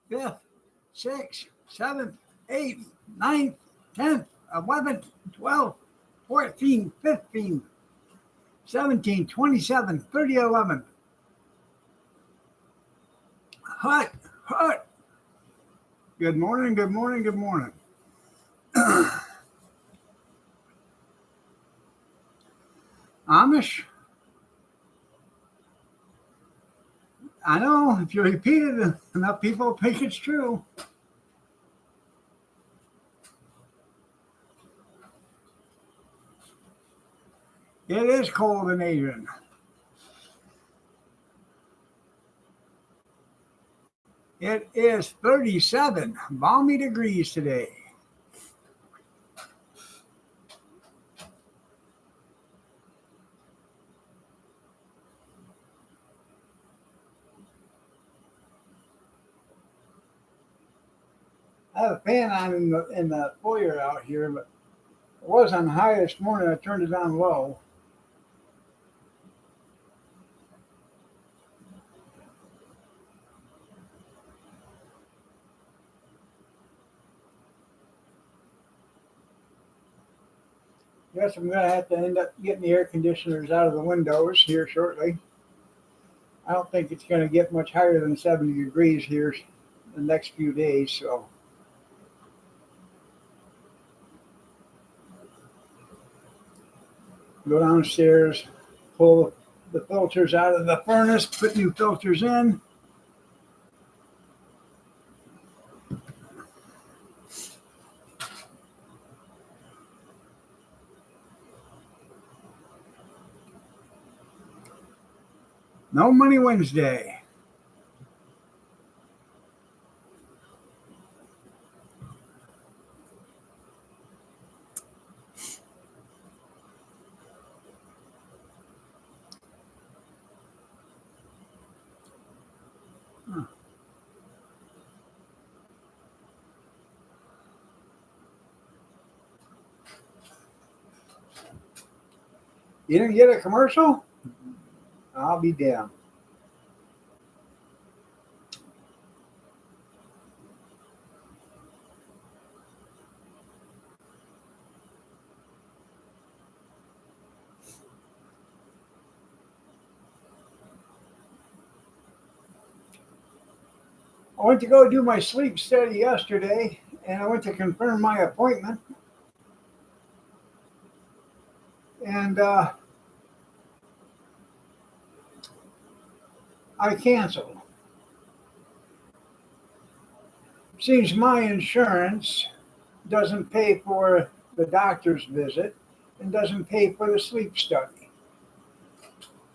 fifth, sixth, seventh, eighth, ninth, 10th, 11th, 12th, 14th, 15th, 17th, 27th, 30th, 11th. Hut, hut. Good morning, good morning, good morning. Amish. I know, if you repeat it, enough people think it's true. It is cold in Adrian. It is 37 balmy degrees today. I have a fan on in the foyer out here, but it was on high this morning. I turned it on low. Guess I'm going to have to end up getting the air conditioners out of the windows here shortly. I don't think it's going to get much higher than 70 degrees here the next few days, so. Go downstairs, pull the filters out of the furnace, put new filters in. No money Wednesday. You didn't get a commercial? I'll be damned. I went to go do my sleep study yesterday, and I went to confirm my appointment. And I canceled. Seems my insurance doesn't pay for the doctor's visit and doesn't pay for the sleep study.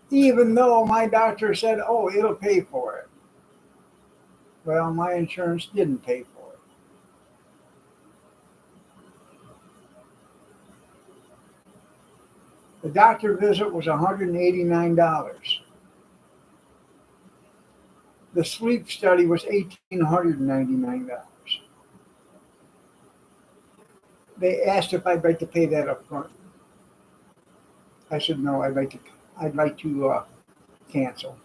Even though my doctor said, oh, it'll pay for it. Well, my insurance didn't pay for it. The doctor visit was $189. The sleep study was $1,899. They asked if I'd like to pay that up front. I said no. I'd like to cancel.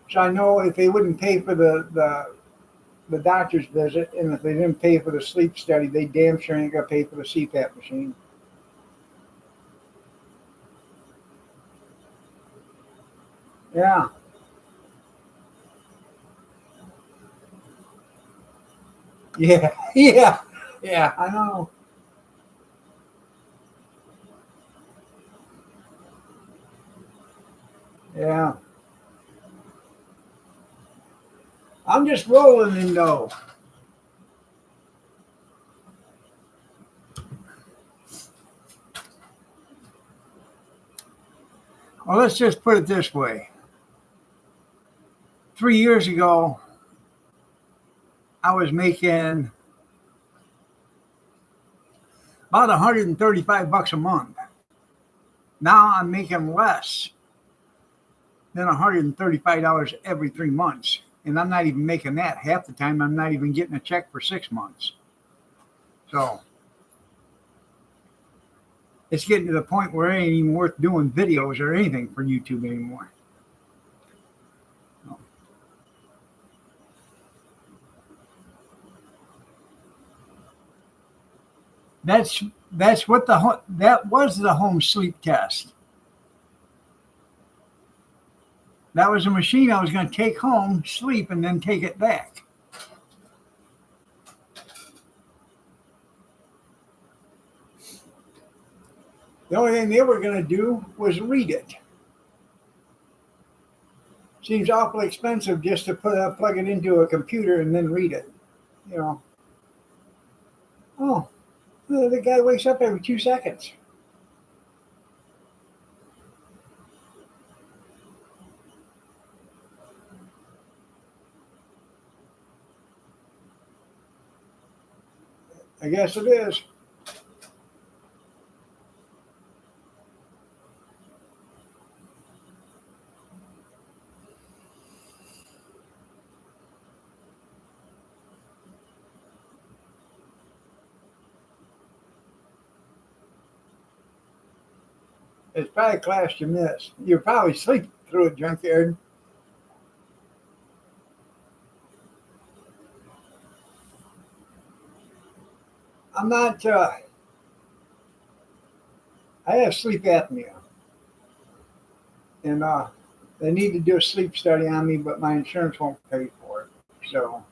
So I know if they wouldn't pay for the doctor's visit, and if they didn't pay for the sleep study, they damn sure ain't gonna pay for the CPAP machine. Yeah. Yeah. Yeah. Yeah. I know. Yeah. I'm just rolling in dough. Well, let's just put it this way. 3 years ago, I was making about $135 a month. Now I'm making less than $135 every 3 months. And I'm not even making that. Half the time, I'm not even getting a check for 6 months. So it's getting to the point where it ain't even worth doing videos or anything for YouTube anymore. That's that's what that was the home sleep test. That was a machine I was going to take home, sleep, and then take it back. The only thing they were going to do was read it. Seems awful expensive just to plug it into a computer and then read it. You know. Oh, the guy wakes up every 2 seconds. I guess it is. It's probably a class you missed. You're probably sleeping through it, junkyard. I'm not. I have sleep apnea, and they need to do a sleep study on me, but my insurance won't pay for it. So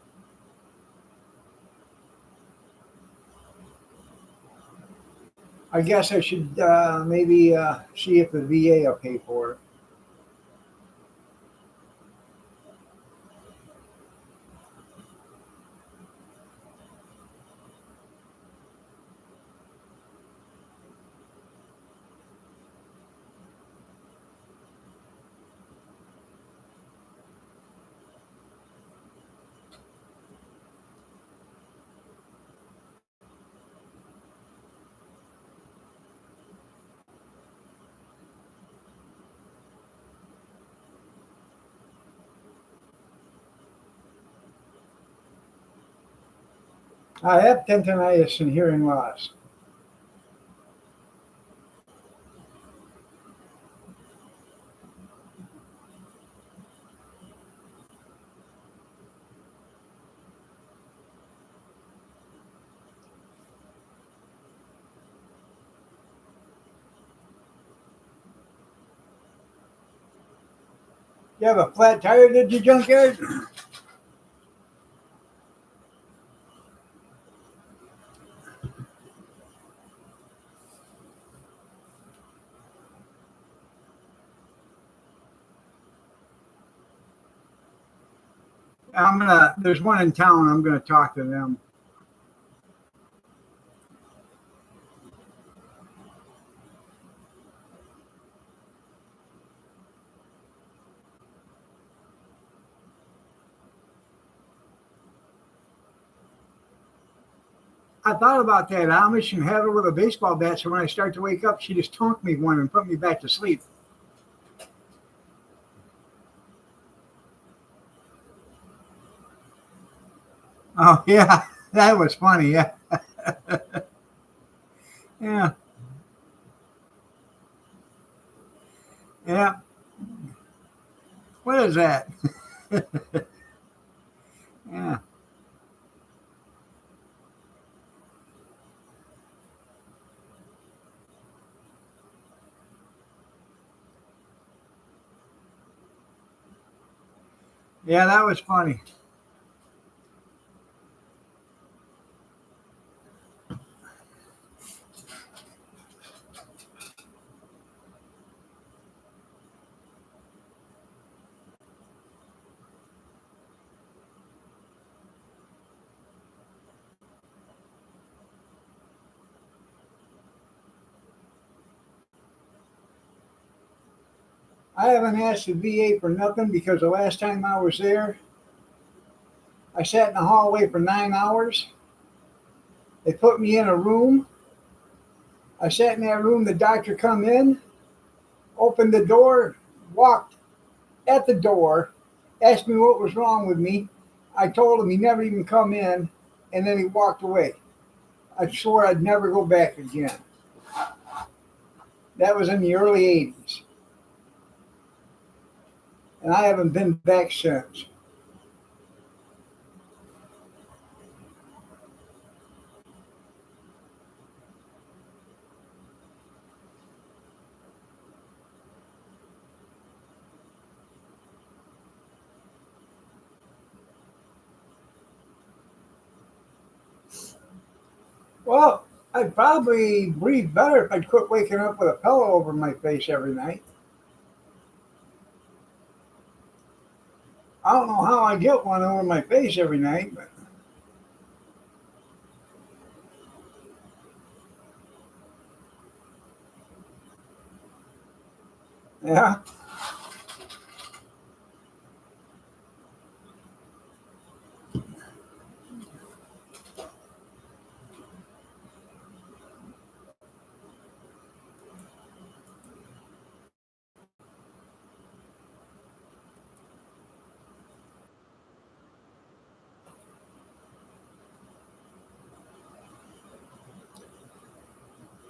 I guess I should maybe see if the VA will pay for it. I have tinnitus and hearing loss. You have a flat tire, did you, junkyard? There's one in town. I'm gonna talk to them. I thought about that Amish and had her with a baseball bat, so when I start to wake up, she just tonked me one and put me back to sleep. Oh yeah, that was funny. Yeah, yeah, yeah. What is that? Yeah, yeah, that was funny. I haven't asked the VA for nothing because the last time I was there, I sat in the hallway for 9 hours. They put me in a room. I sat in that room. The doctor come in, opened the door, walked at the door, asked me what was wrong with me. I told him he never even come in, and then he walked away. I swore I'd never go back again. That was in the early 80s, and I haven't been back since. Well, I'd probably breathe better if I'd quit waking up with a pillow over my face every night. I don't know how I get one over my face every night, but yeah.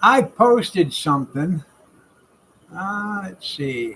I posted something. Let's see.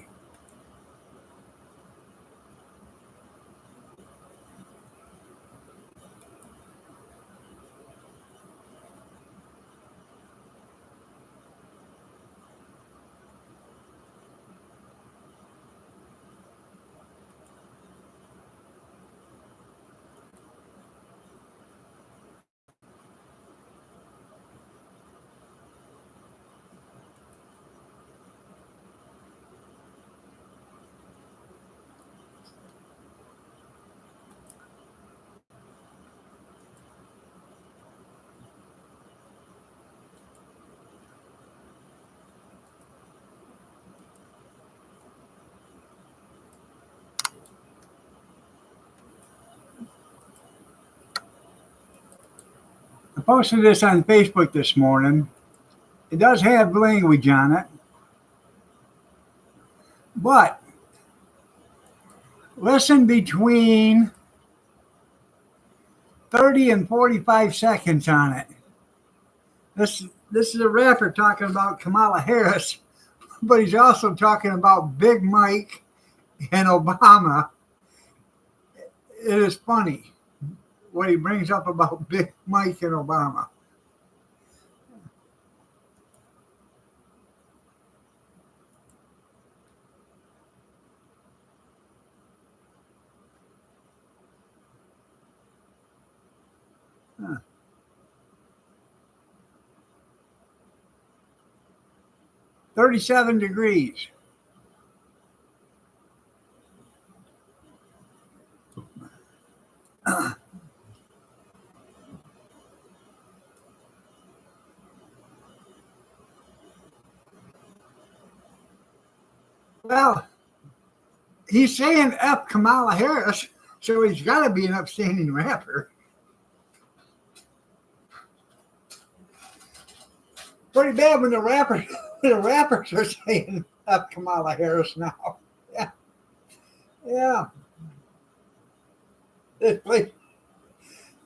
I posted this on Facebook this morning. It does have language on it, but listen between 30 and 45 seconds on it. This is a rapper talking about Kamala Harris, but he's also talking about Big Mike and Obama. It is funny what he brings up about Big Mike and Obama. Huh. 37 degrees. Well, he's saying F Kamala Harris, so he's got to be an upstanding rapper. Pretty bad when the rappers are saying F Kamala Harris now. Yeah, yeah. It's like,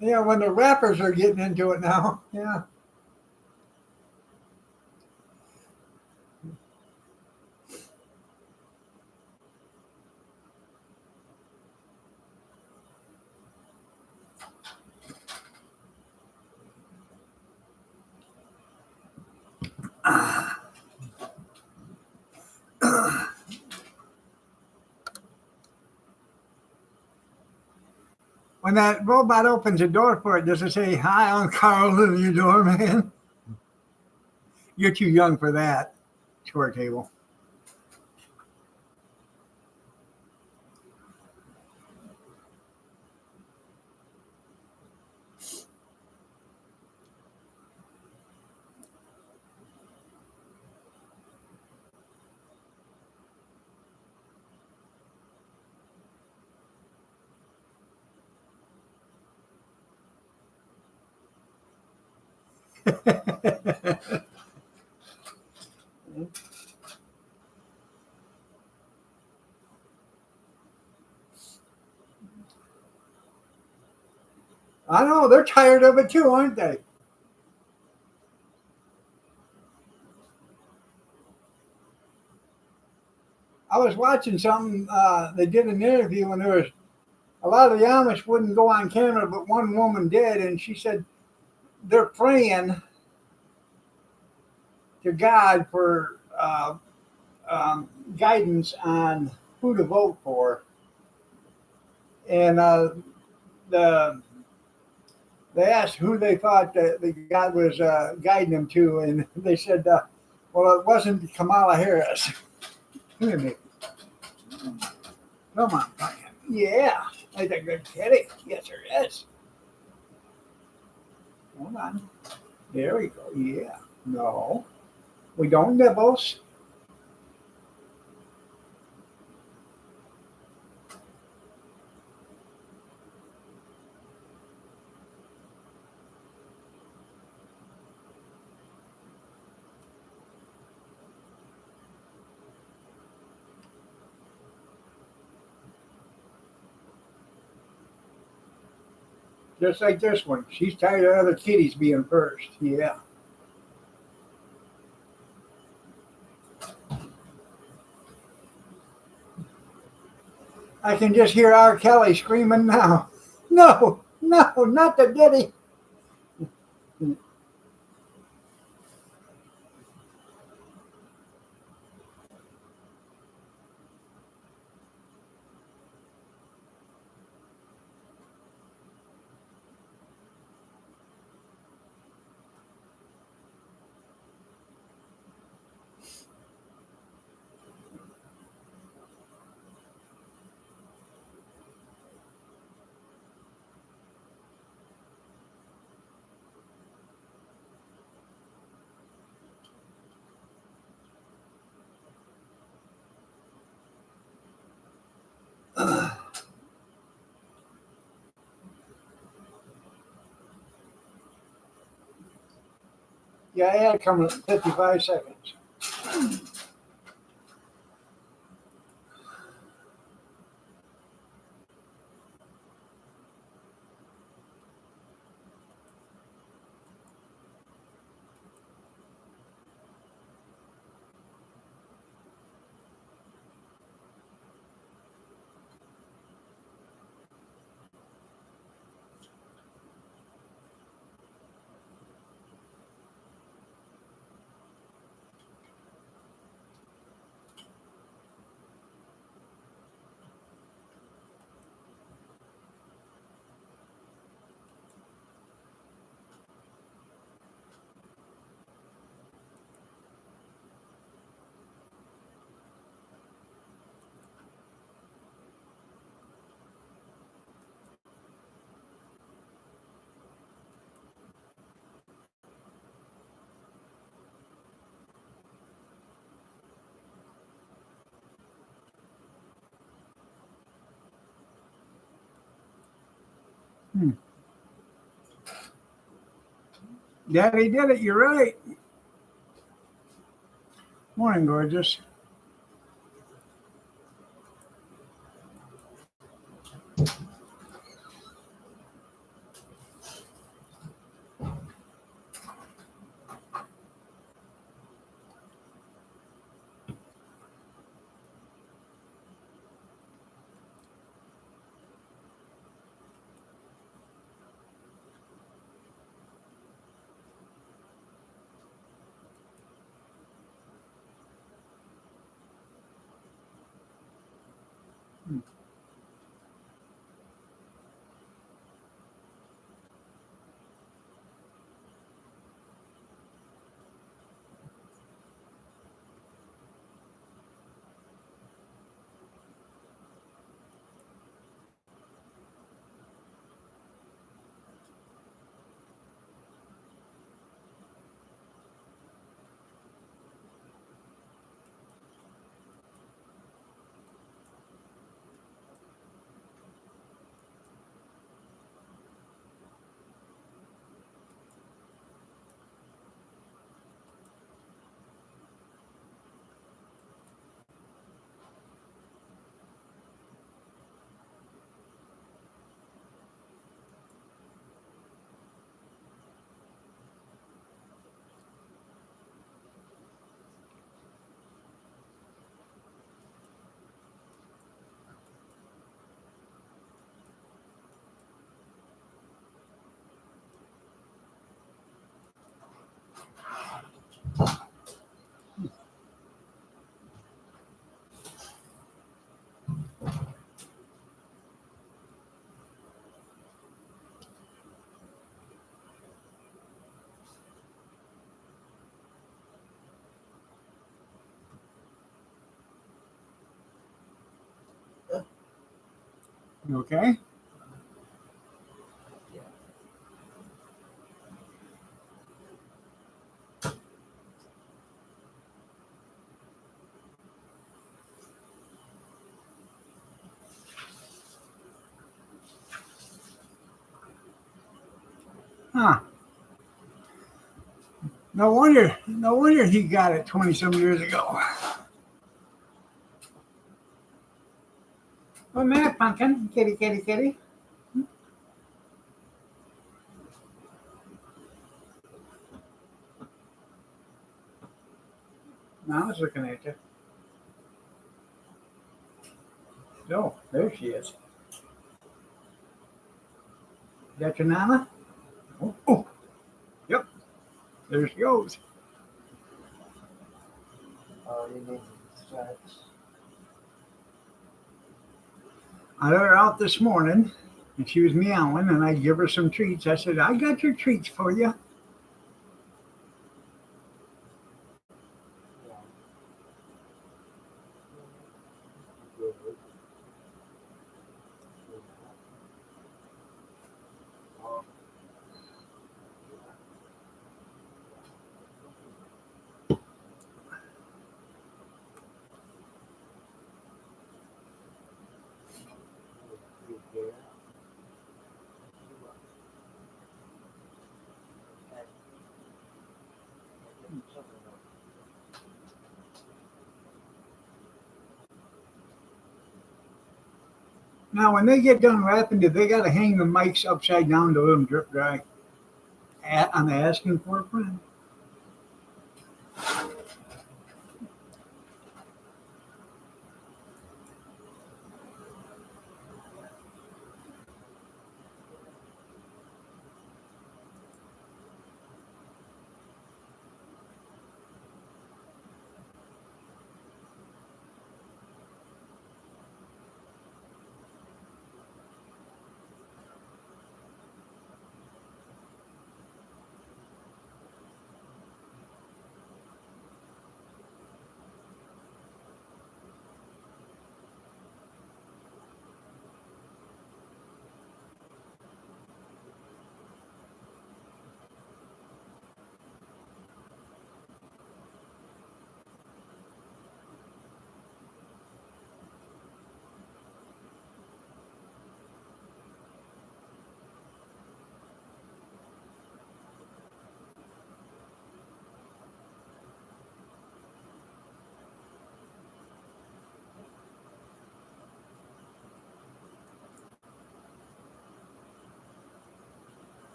yeah, when the rappers are getting into it now. Yeah. When that robot opens the door for it, does it say, "Hi, I'm Carl, in your door, man"? You're too young for that. Short table. I know they're tired of it too, aren't they? I was watching something. They did an interview, and there was a lot of the Amish wouldn't go on camera, but one woman did, and she said they're praying to God for guidance on who to vote for, and the They asked who they thought the guy was guiding them to, and they said, "Well, it wasn't Kamala Harris." Come here, Mickey. Come on, Brian. Yeah, that's a good kitty. Yes, there is. Hold on. There we go. Yeah. No, we don't nibbles. Just like this one. She's tired of other kitties being first. Yeah. I can just hear R. Kelly screaming now. No, no, not the Diddy. Yeah, I had come in 55 seconds. Hmm. Daddy did it. You're right. Morning, gorgeous. Hmm. Okay. Huh. No wonder. No wonder he got it 20 some years ago. One minute, pumpkin. Kitty, kitty, kitty. Now I was looking at you. Oh, there she is. Is that your nana? Oh, oh, yep. There she goes. Oh, you need to stretch. I let her out this morning, and she was meowing, and I give her some treats. I said, I got your treats for you. Yeah. Good. Oh, you care. Now, when they get done rapping, do they got to hang the mics upside down to let them drip dry? I'm asking for a friend.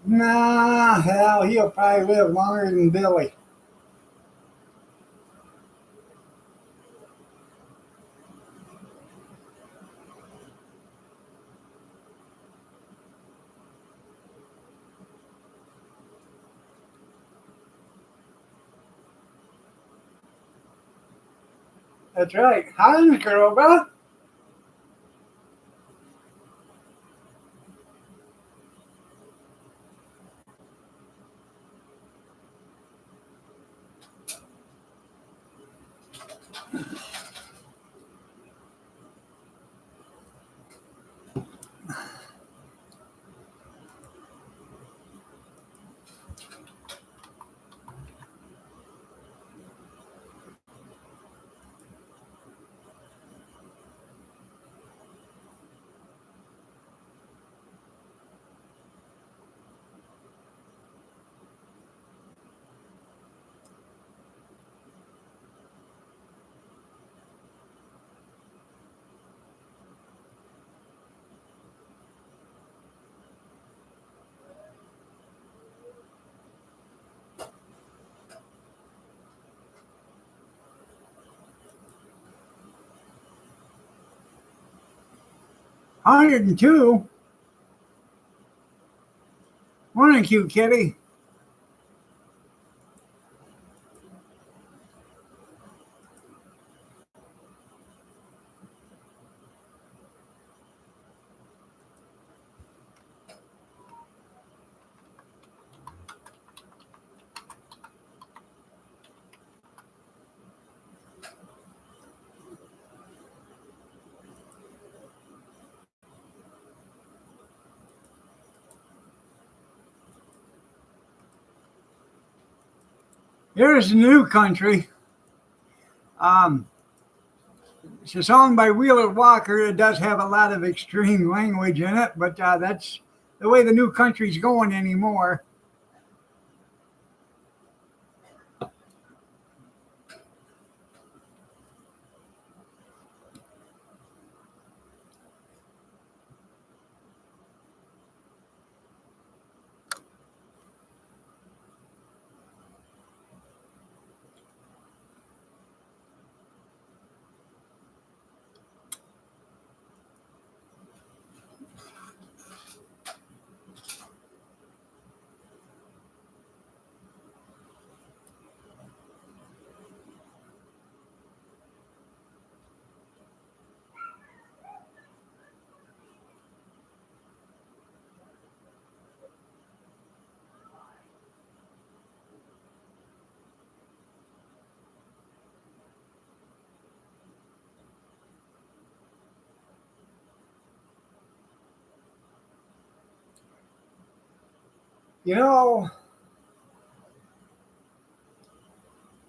Nah, hell, he'll probably live longer than Billy. That's right. Hi, girl, bro. 102? Morning, cute kitty. Here's the new country. It's owned by Wheeler Walker. It does have a lot of extreme language in it, but that's the way the new country's going anymore. You know,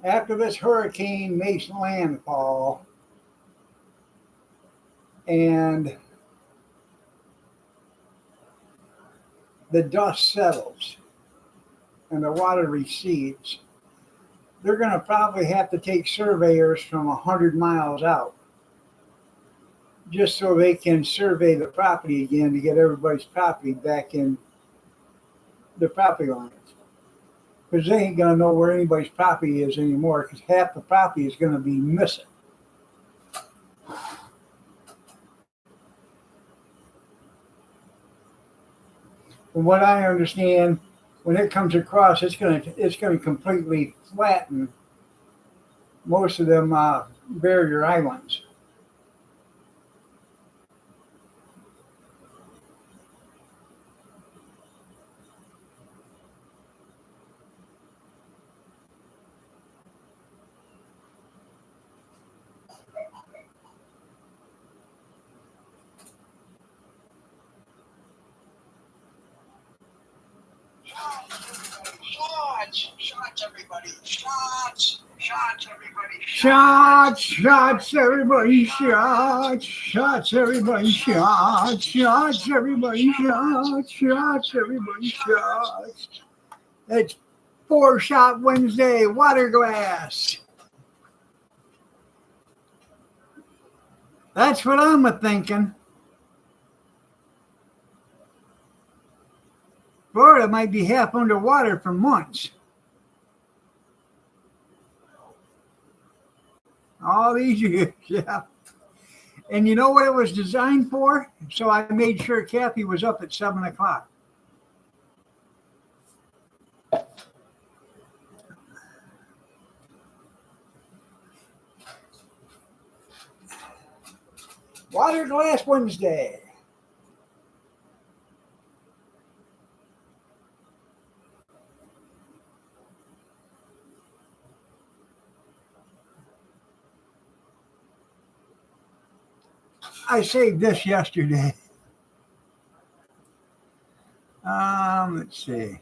after this hurricane makes landfall and the dust settles and the water recedes, they're going to probably have to take surveyors from 100 miles out just so they can survey the property again to get everybody's property back in the property lines. Because they ain't going to know where anybody's property is anymore because half the property is going to be missing. From what I understand, when it comes across, it's going to completely flatten most of them barrier islands. Shots, everybody. Shots, everybody. Shots, everybody, shots, everybody, shots, everybody, shots, everybody, shots. It's 4-shot Wednesday, water glass. That's what I'm a-thinking. Florida might be half underwater for months. All these years, yeah. And you know what it was designed for? So I made sure Kathy was up at 7 o'clock. Water Glass Wednesday. I saved this yesterday. Let's see.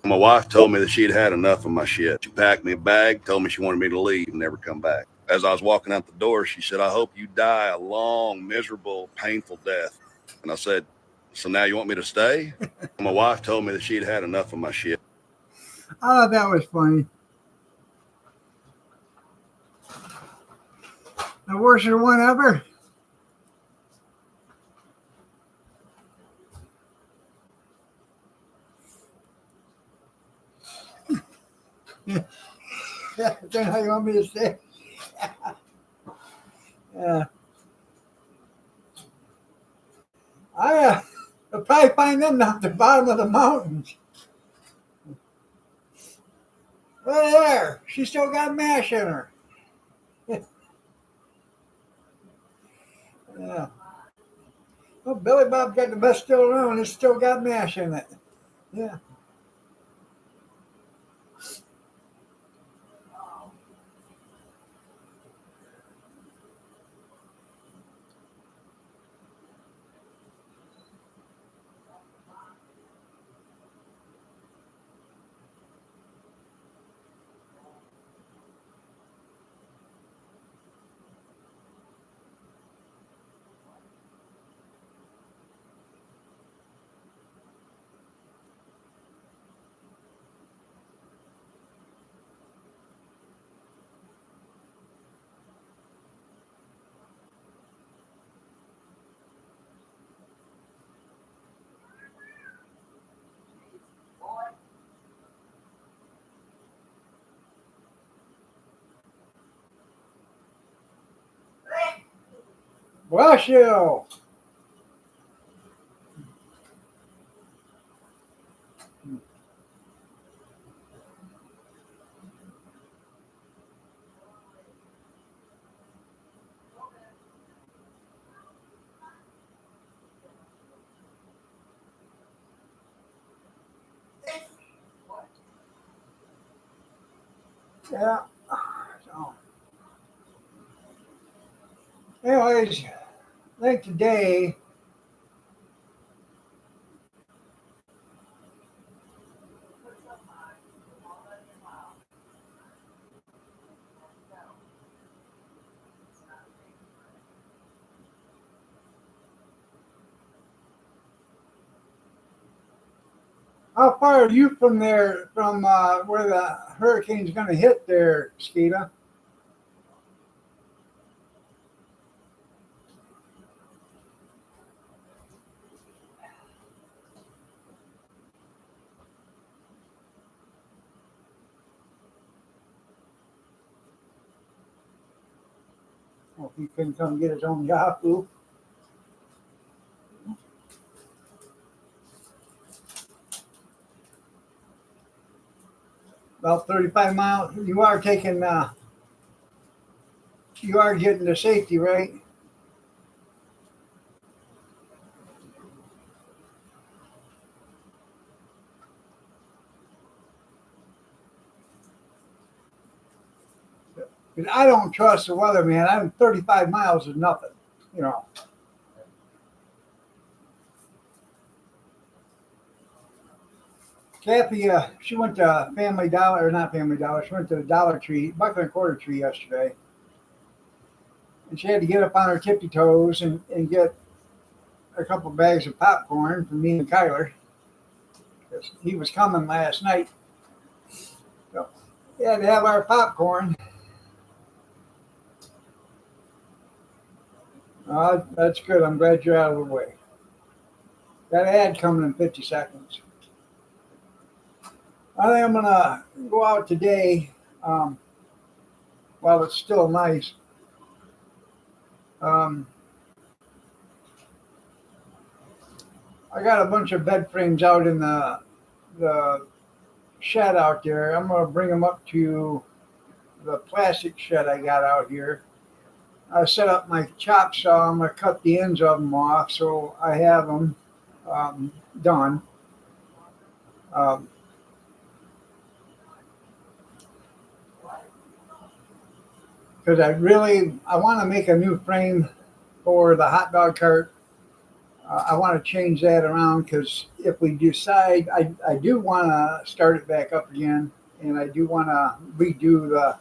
My wife told me that she'd had enough of my shit. She packed me a bag, told me she wanted me to leave and never come back. As I was walking out the door, she said, "I hope you die a long, miserable, painful death." And I said, "So now you want me to stay?" My wife told me that she'd had enough of my shit. I thought that was funny. The worst one ever. Yeah, then how you want me to say? Yeah. I'll probably find them down at the bottom of the mountains. Right there. She still got mash in her. Yeah. Well, Billy Bob got the best still around. It's still got mash in it. Yeah. Bless you. Yeah. So, anyways, I think today how far are you from there, from where the hurricane's going to hit there, Skeeta? Well, if he couldn't come get his own Yahoo. About 35 miles. You are taking, you are getting to safety, right? Because I don't trust the weather, man. I'm 35 miles is nothing, you know. Kathy, she went to Family Dollar, or not Family Dollar, she went to the Dollar Tree, Buckland Quarter Tree yesterday. And she had to get up on her tippy toes and get a couple bags of popcorn for me and Kyler. Because he was coming last night. So we had to have our popcorn. That's good. I'm glad you're out of the way. Got an ad coming in 50 seconds. I think I'm going to go out today while it's still nice. I got a bunch of bed frames out in the shed out there. I'm going to bring them up to the plastic shed I got out here. I set up my chop saw. I'm going to cut the ends of them off so I have them done. Because I want to make a new frame for the hot dog cart I want to change that around because if we decide, I do want to start it back up again, and I do want to redo the.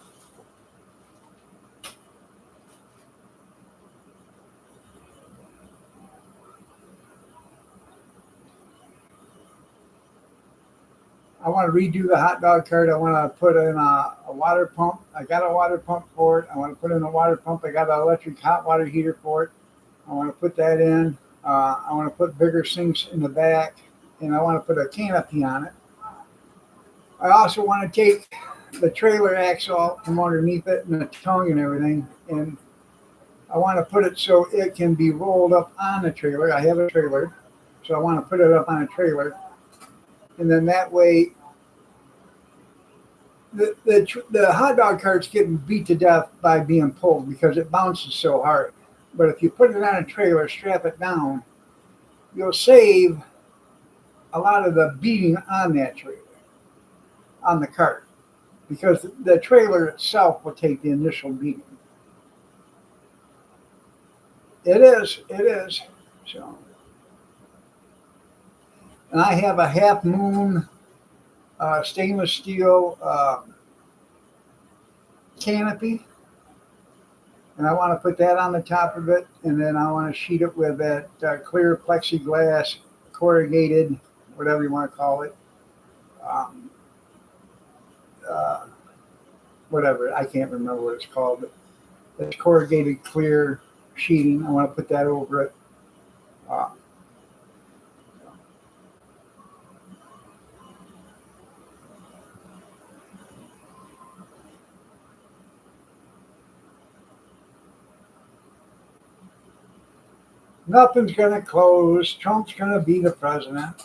I want to redo the hot dog cart. I want to put in a water pump. I got a water pump for it. I want to put in a water pump. I got an electric hot water heater for it. I want to put that in. I want to put bigger sinks in the back, and I want to put a canopy on it. I also want to take the trailer axle from underneath it and the tongue and everything, and I want to put it so it can be rolled up on the trailer. I have a trailer, so I want to put it up on a trailer, and then that way the hot dog cart's getting beat to death by being pulled because it bounces so hard. But if you put it on a trailer, strap it down, you'll save a lot of the beating on that trailer, on the cart, because the trailer itself will take the initial beating. It is. So, and I have a Half Moon stainless steel canopy, and I want to put that on the top of it, and then I want to sheet it with that clear plexiglass, corrugated, whatever you want to call it. Whatever, I can't remember what it's called, but it's corrugated clear sheeting. I want to put that over it. Nothing's going to close. Trump's going to be the president.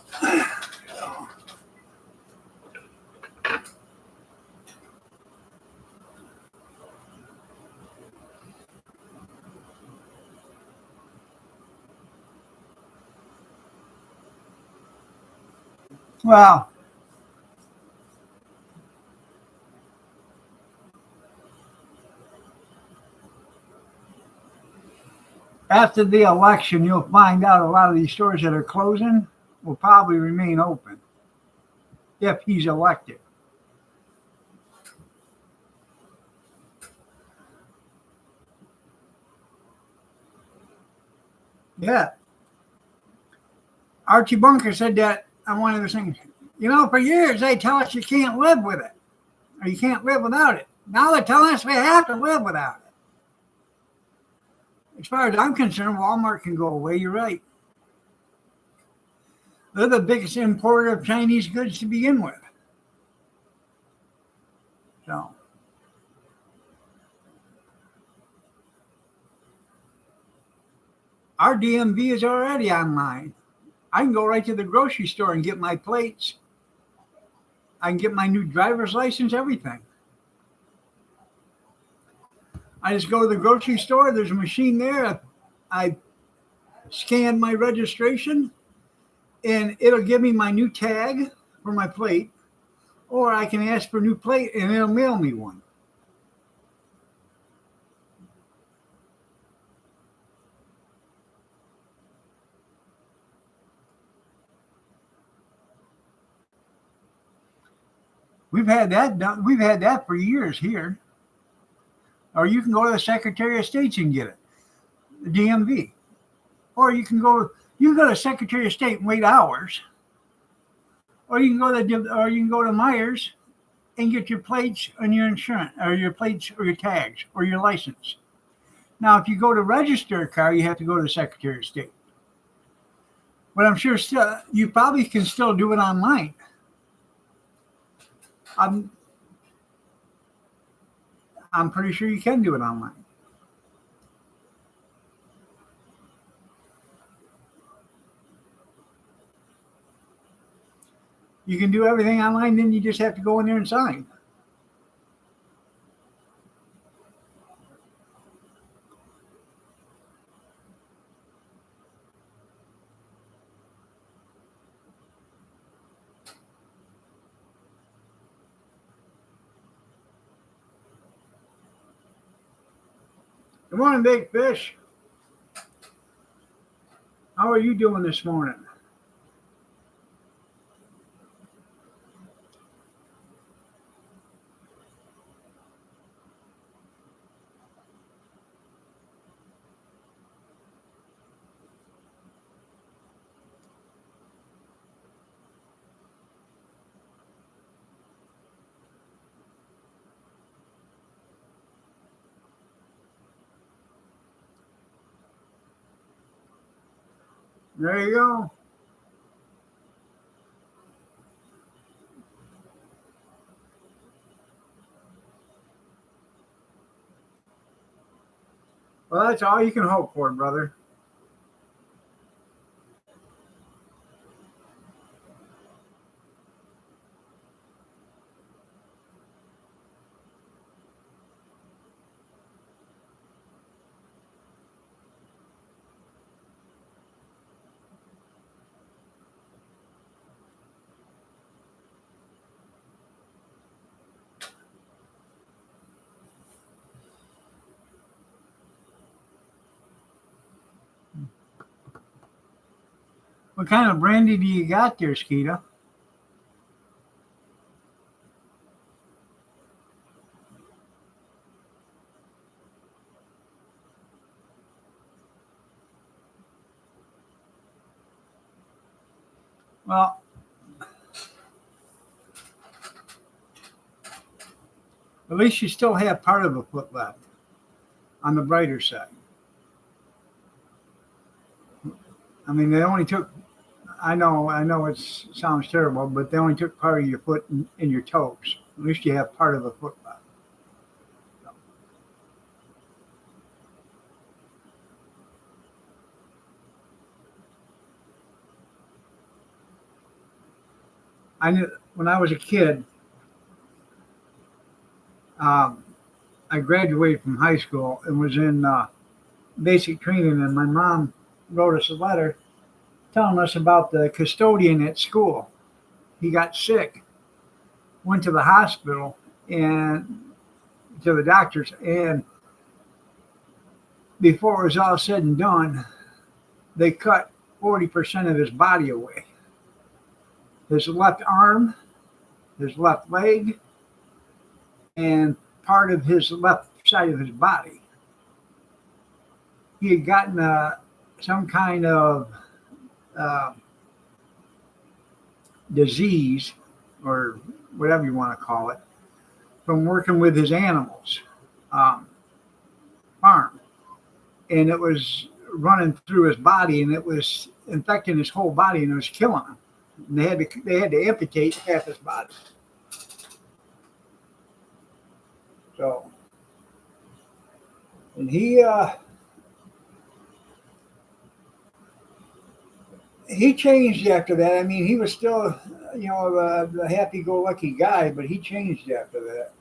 Well, after the election, you'll find out a lot of these stores that are closing will probably remain open if he's elected. Yeah. Archie Bunker said that on one of the things. You know, for years they tell us you can't live with it or you can't live without it. Now they're telling us we have to live without it. As far as I'm concerned, Walmart can go away. You're right. They're the biggest importer of Chinese goods to begin with. So, our DMV is already online. I can go right to the grocery store and get my plates. I can get my new driver's license, everything. I just go to the grocery store. There's a machine there. I scan my registration, and it'll give me my new tag for my plate, or I can ask for a new plate, and it'll mail me one. We've had that done. We've had that for years here. Or you can go to the Secretary of State and get it, the DMV. Or you can go to Secretary of State and wait hours. Or you can go to Myers and get your plates and your insurance, or your plates or your tags or your license. Now, if you go to register a car, you have to go to the Secretary of State. But I'm sure still you probably can still do it online. I'm pretty sure you can do it online. You can do everything online, then you just have to go in there and sign. Good morning, Big Fish. How are are you doing this morning? There you go. Well, that's all you can hope for, brother. What kind of brandy do you got there, Skeeta? Well, at least you still have part of a foot left on the brighter side. I mean, they only took, I know it sounds terrible, but they only took part of your foot and your toes. At least you have part of a foot left. I knew when I was a kid, I graduated from high school and was in basic training, and my mom wrote us a letter telling us about the custodian at school. He got sick, went to the hospital and to the doctors, and before it was all said and done, they cut 40% of his body away. His left arm, his left leg, and part of his left side of his body. He had gotten some kind of disease, or whatever you want to call it, from working with his animals, farm. And it was running through his body, and it was infecting his whole body, and it was killing him. And they had to amputate half his body. So, and he changed after that. I mean, he was still, the happy-go-lucky guy, but he changed after that.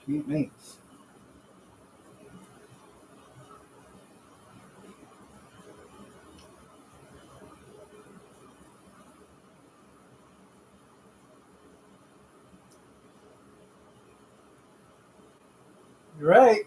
Excuse me. You're right.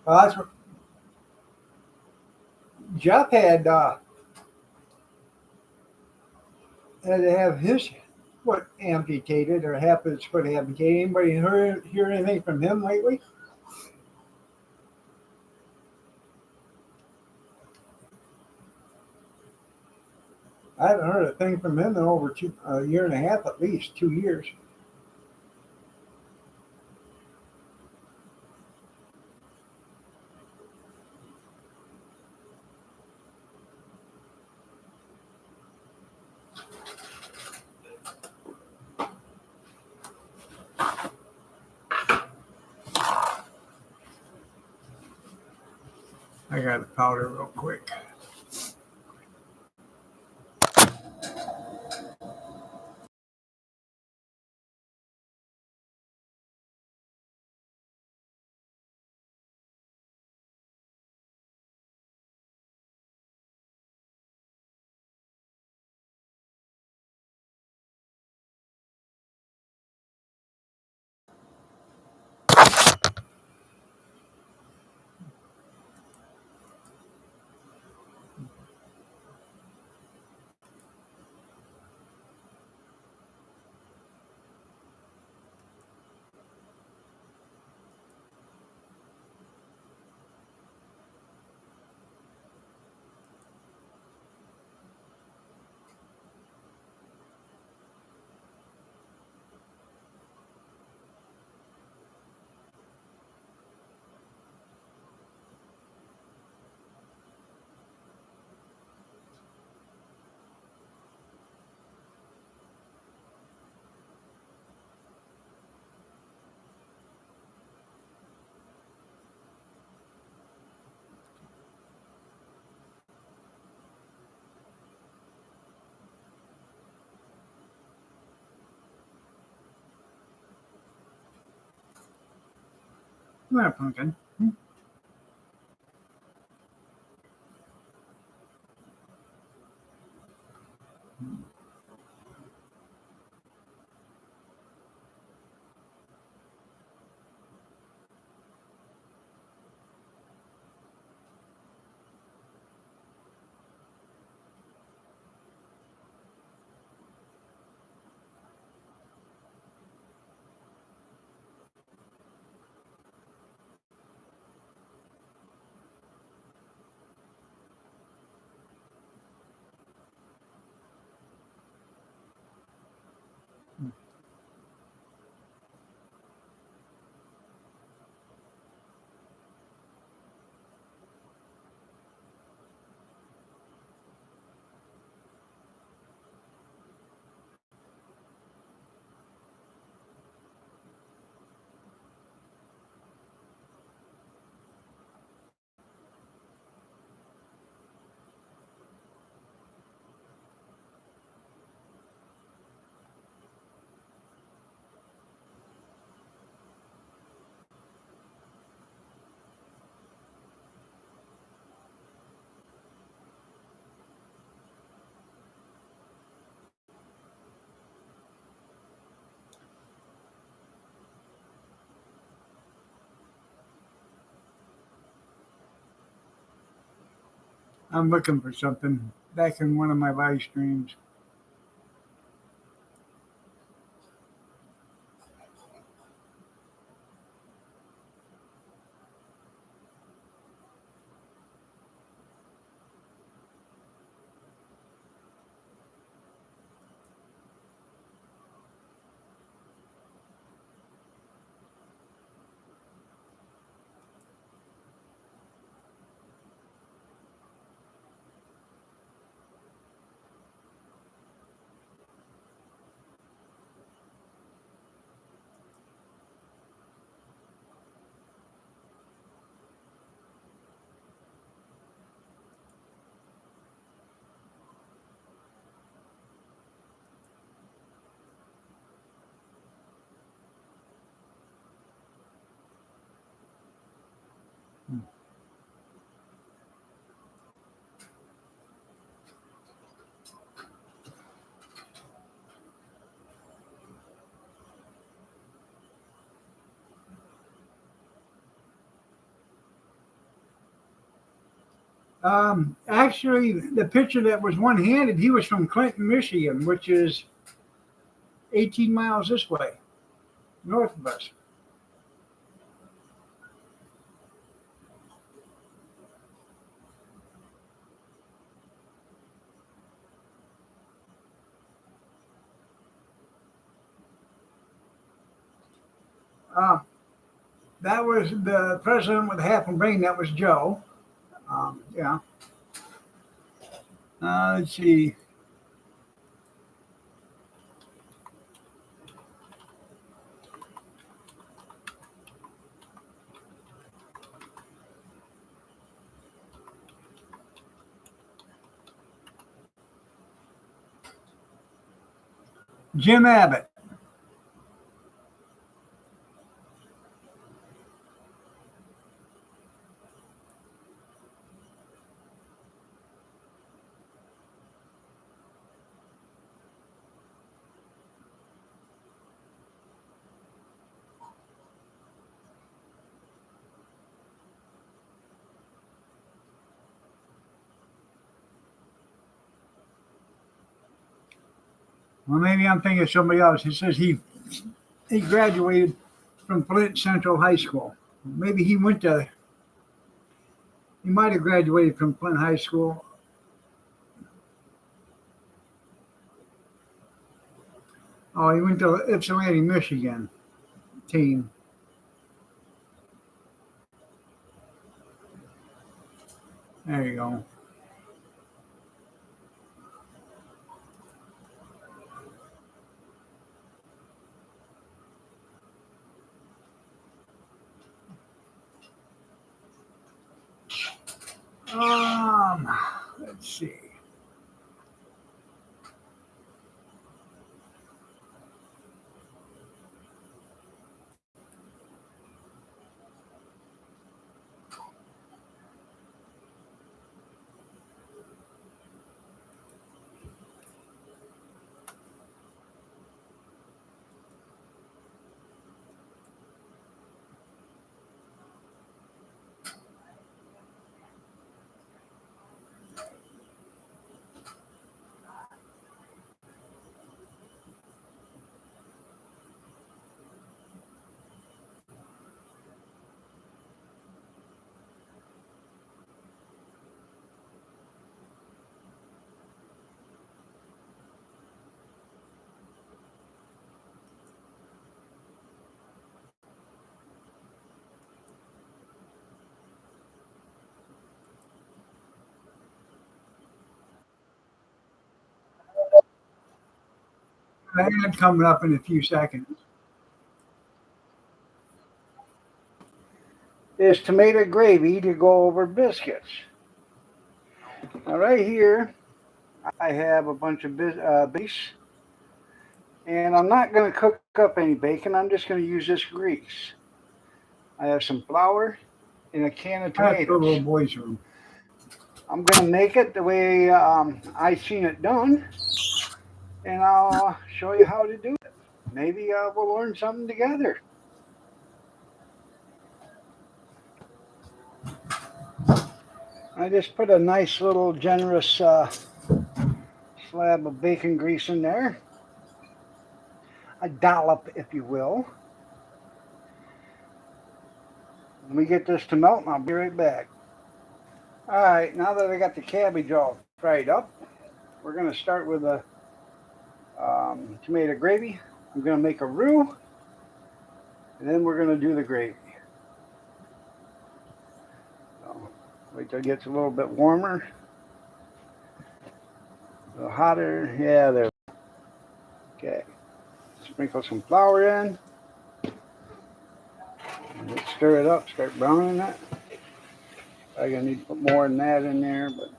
Well, that's what Jeff had. had to have his foot amputated or half his foot amputated. Anybody hear anything from him lately? I haven't heard a thing from him in over a year and a half, at least 2 years. I got a powder real quick. Come on, pumpkin. I'm looking for something back in one of my live streams. Actually, the pitcher that was one-handed, he was from Clinton, Michigan, which is 18 miles this way, north of us. Uh, that was the president with half a brain. That was Joe. Yeah. Let's see. Jim Abbott. Well, maybe I'm thinking of somebody else. It says he graduated from Flint Central High School. Maybe he might have graduated from Flint High School. Oh, he went to Ypsilanti, Michigan team. There you go. Um, let's see. Ad coming up in a few seconds. Is tomato gravy to go over biscuits. Now, right here, I have a bunch of base, and I'm not going to cook up any bacon. I'm just going to use this grease. I have some flour and a can of tomatoes. That's the little boy's room. I'm going to make it the way I seen it done, and I'll show you how to do it. Maybe we'll learn something together. I just put a nice little generous slab of bacon grease in there. A dollop, if you will. Let me get this to melt and I'll be right back. All right, now that I got the cabbage all fried up, we're going to start with a tomato gravy. I'm going to make a roux, and then we're going to do the gravy. So, wait till it gets a little bit warmer. A little hotter. Yeah, there. Okay. Sprinkle some flour in. And let's stir it up, start browning it. I'm going to need to put more than that in there, but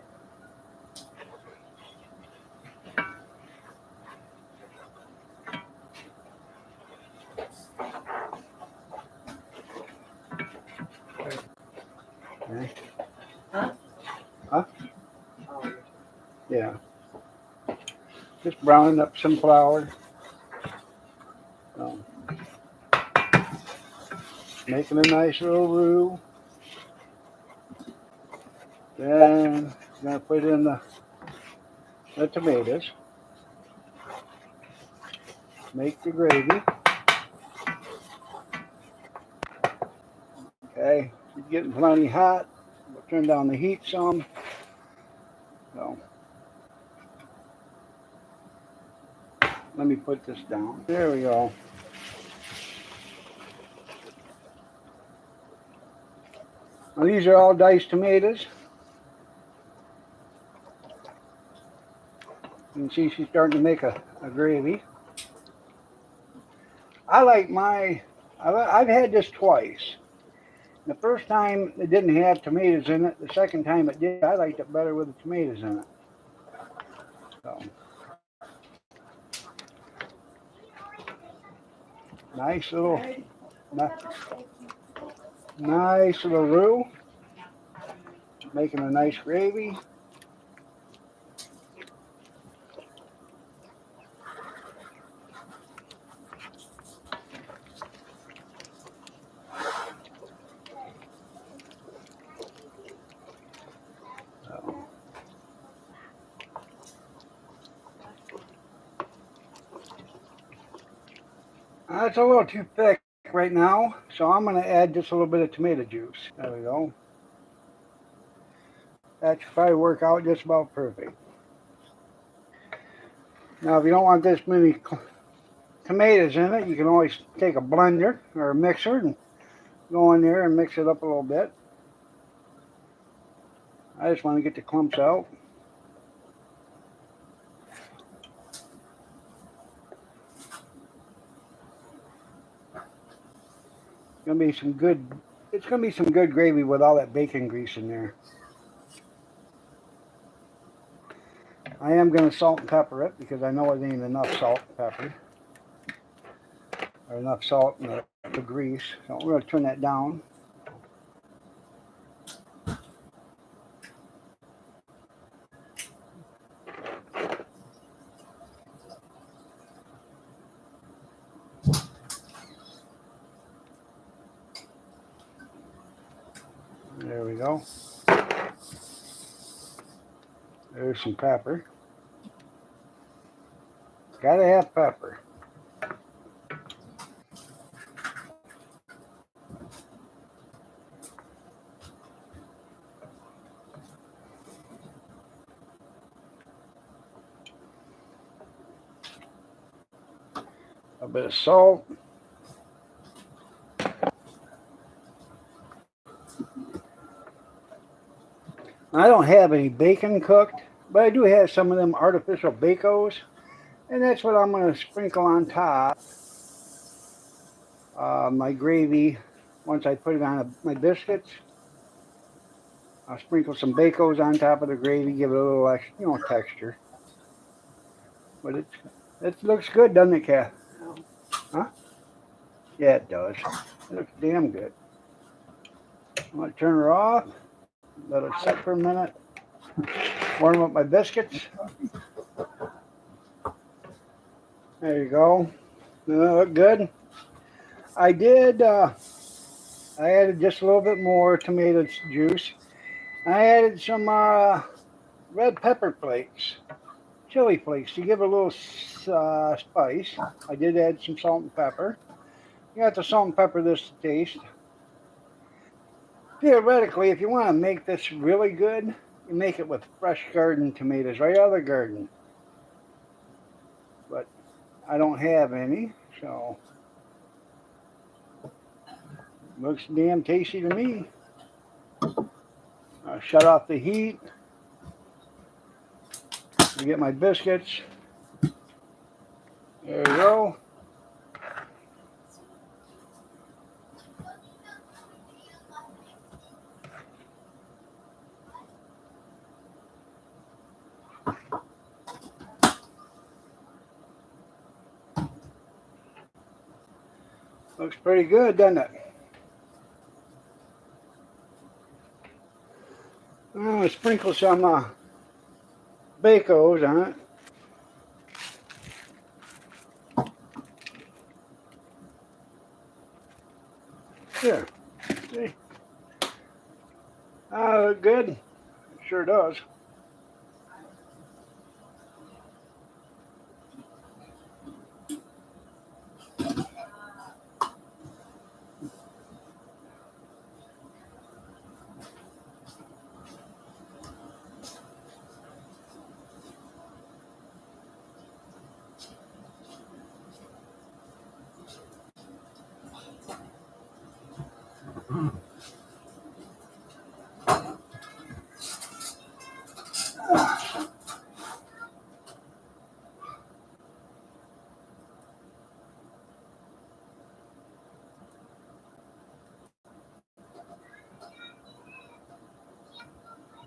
okay. Huh? Yeah. Just browning up some flour. So, making a nice little roux. Then I'm gonna put in the tomatoes. Make the gravy. Okay, it's getting plenty hot. We'll turn down the heat some. So let me put this down. There we go. Now these are all diced tomatoes. You can see she's starting to make a gravy. I like I've had this twice. The first time it didn't have tomatoes in it. The second time it did. I liked it better with the tomatoes in it. So nice little roux. Making a nice gravy. It's a little too thick right now, so I'm going to add just a little bit of tomato juice. There we go. That should probably work out just about perfect. Now, if you don't want this many tomatoes in it, you can always take a blender or a mixer and go in there and mix it up a little bit. I just want to get the clumps out. It's gonna be some good gravy with all that bacon grease in there. I am gonna salt and pepper it because I know it ain't enough salt and pepper. Or enough salt in the grease. So we're gonna turn that down. There we go. There's some pepper. Gotta have pepper. A bit of salt. I don't have any bacon cooked, but I do have some of them artificial bacos, and that's what I'm going to sprinkle on top. My gravy, once I put it on my biscuits, I'll sprinkle some bacos on top of the gravy, give it a little extra, texture. But it looks good, doesn't it, Kath? Huh? Yeah, it does. It looks damn good. I'm going to turn her off, let her sit for a minute, warm up my biscuits. There you go. They look good. I added just a little bit more tomato juice. I added some red pepper flakes, chili flakes to give a little spice. I did add some salt and pepper. You got the salt and pepper this to taste. Theoretically, if you want to make this really good, you make it with fresh garden tomatoes right out of the garden. But I don't have any, so looks damn tasty to me. I'll shut off the heat. I get my biscuits. There you go. Looks pretty good, doesn't it? I'm going to sprinkle some bacos on it. There. See? Look good. Sure does.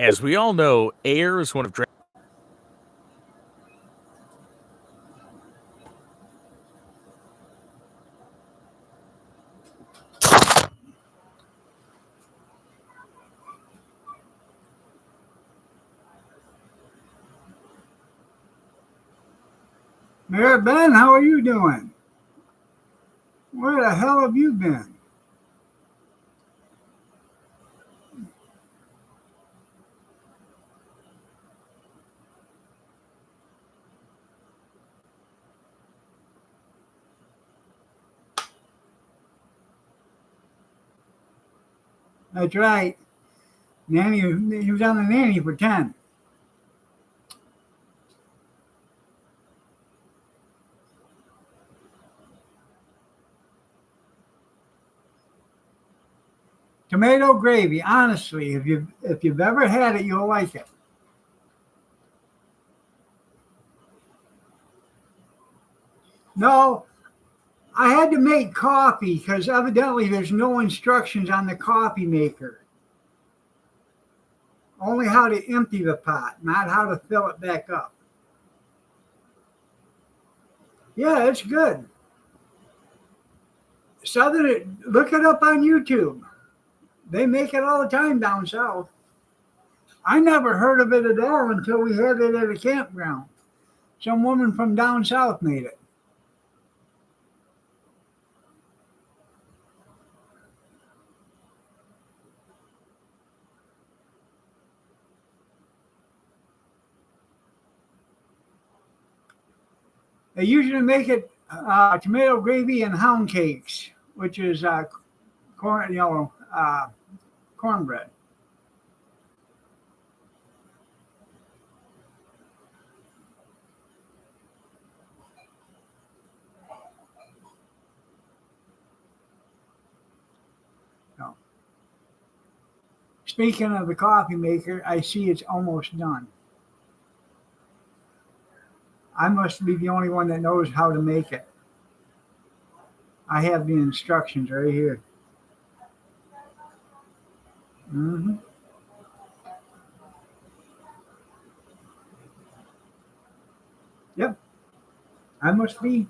As we all know, air is one of Mayor Ben, how are you doing? Where the hell have you been? That's right. Nanny, he was on the nanny for 10. Tomato gravy, honestly, if you've ever had it, you'll like it. No, I had to make coffee because evidently there's no instructions on the coffee maker. Only how to empty the pot, not how to fill it back up. Yeah, it's good. Look it up on YouTube. They make it all the time down south. I never heard of it at all until we had it at a campground. Some woman from down south made it. They usually make it tomato gravy and hound cakes, which is cornbread. No. Speaking of the coffee maker, I see it's almost done. I must be the only one that knows how to make it. I have the instructions right here. Mm-hmm. Yep. I must be.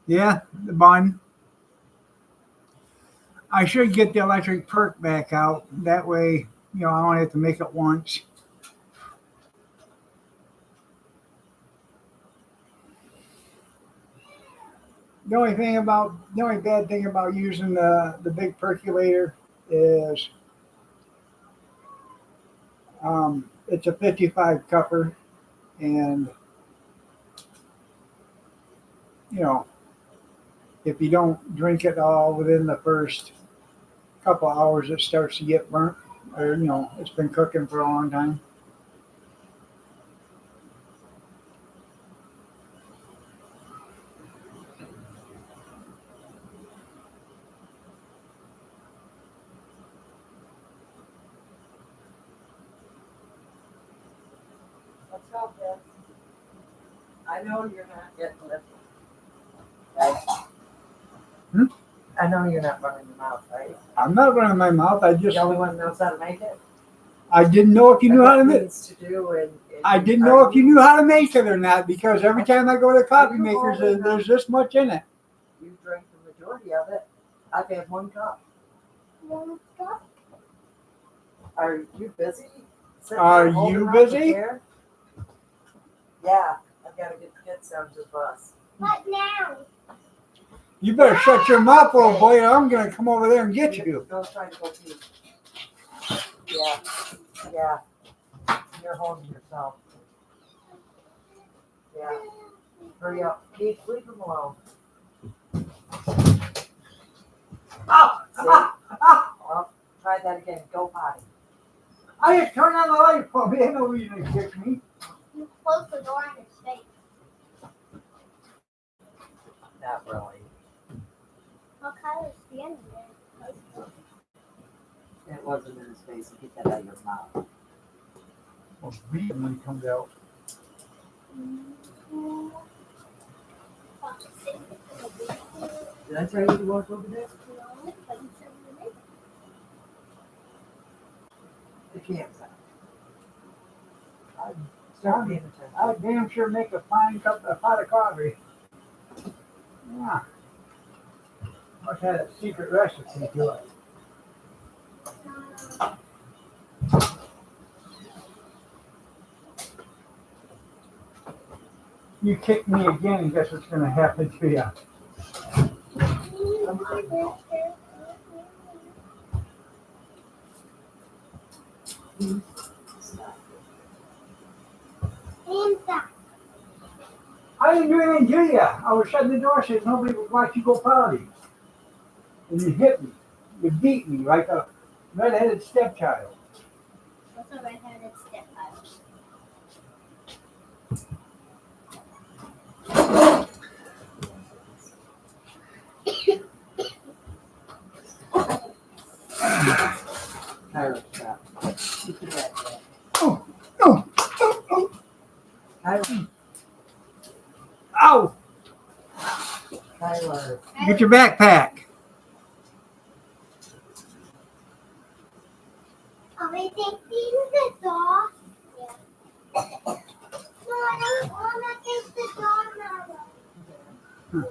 Yeah, the bun. I should get the electric perk back out. That way, I don't have to make it once. The only bad thing about using the big percolator is it's a 55 cupper, and if you don't drink it all within the first couple hours, it starts to get burnt, or it's been cooking for a long time. Let's go, Vince. I know you're not getting lifted. Right? I know you're not running your mouth, right? I'm not running my mouth. The only one that knows how to make it. I didn't know if you knew how to make. I didn't know if you knew how to make it or not, because every time I go to the coffee makers, there's this much in it. You drink the majority of it. I've had 1 cup. 1 cup. Are you busy? Are you busy? Yeah, I've got to get some to bus. What now? You better shut your mouth, old boy, or I'm gonna come over there and get you. Go try to go pee. Yeah, yeah. You're holding yourself. Yeah. Hurry up. Leave him alone. Ah, See? Well, try that again. Go potty. I just turned on the light for me. Ain't no reason to kick me. You close the door in his face. Not really. What color is the end of it? It wasn't in his face. Get that out of your mouth. Well, beating when he comes out. Did I tell you to walk over there? No, but you said you did. The campsite. I'd, Start paying attention. I'd damn sure make a pot of coffee. Yeah. Must have a secret recipe to it. You kick me again, and guess what's gonna happen to you? I didn't do anything to you. I was shutting the door so nobody would watch you go potty. And you hit me. You beat me like a red-headed stepchild. What's a red-headed stepchild? Tyler, stop. Keep your back there. Oh, no. Oh, oh. Tyler, Ow! Tyler. Get your backpack. Are we taking the dog? Yeah. No, I don't want to take the dog now. No.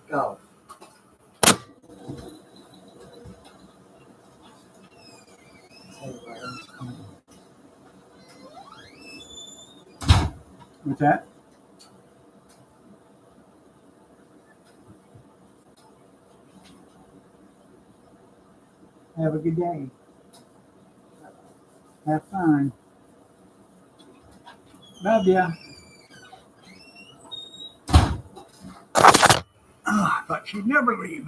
Go. What's that? Have a good day. Have fun. Love ya. Oh, I thought she'd never leave.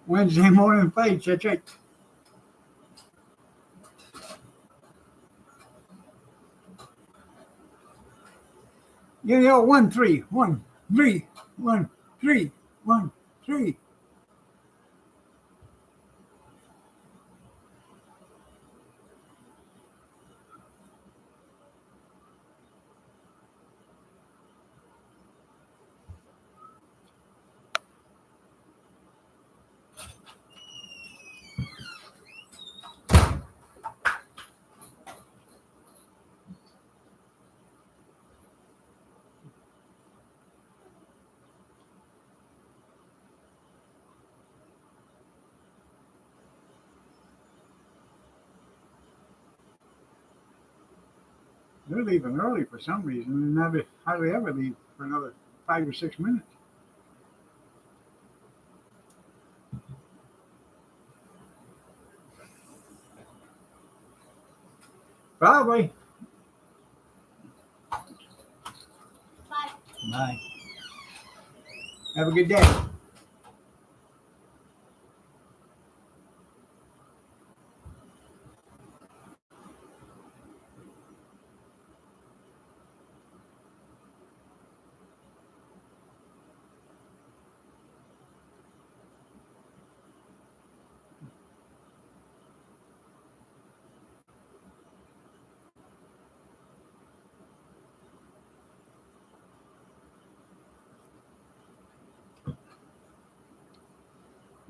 Wednesday morning fights, that's right. You know, 1 3 1 3 1 3 1 3. They're leaving early for some reason, and never hardly ever leave for another 5 or 6 minutes. Probably. Bye. Bye. Have a good day.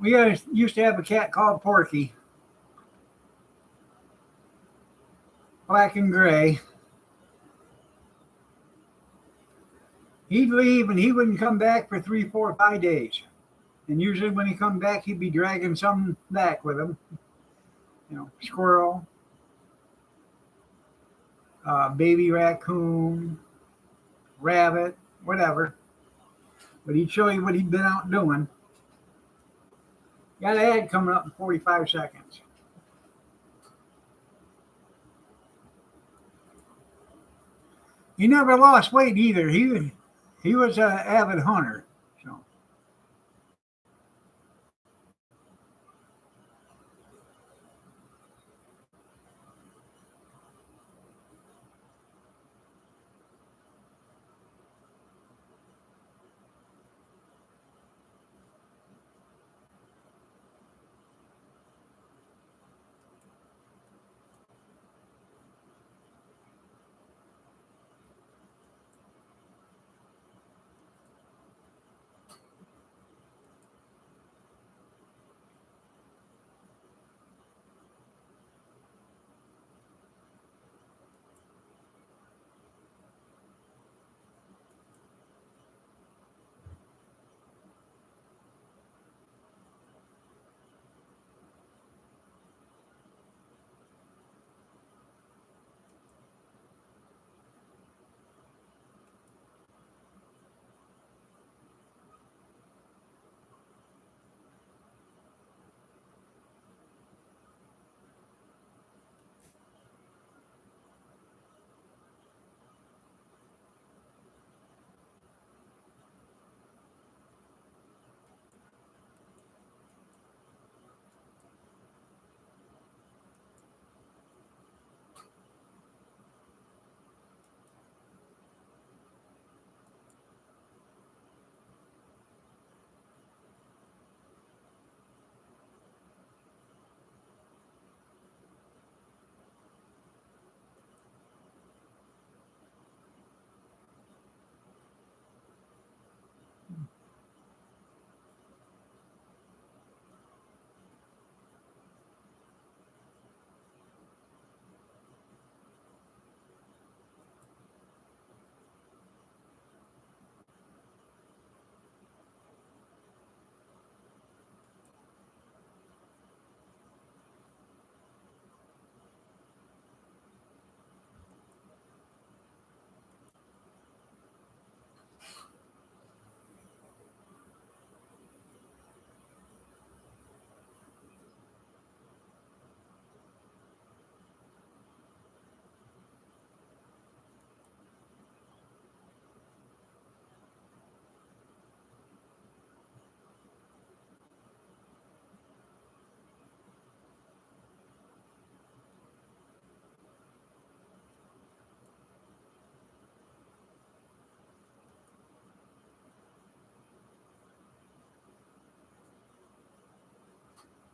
We used to have a cat called Porky. black and gray. He'd leave and he wouldn't come back for 3, 4, 5 days. And usually when he come back, he'd be dragging something back with him. Squirrel, baby raccoon, rabbit, whatever. But he'd show you what he'd been out doing. Got an ad coming up in 45 seconds. He never lost weight either. He was an avid hunter. So.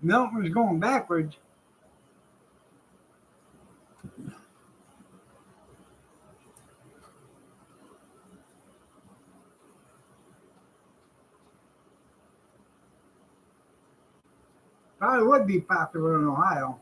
Milton was going backwards. Probably would be popular in Ohio.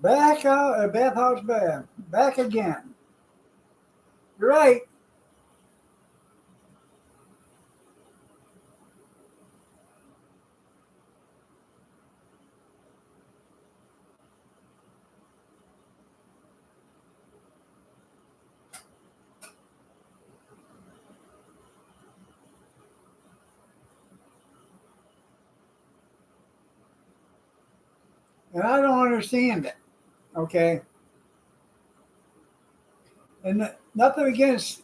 Back out, bathhouse bad. Back again. You're right. And I don't understand it. Okay. And nothing against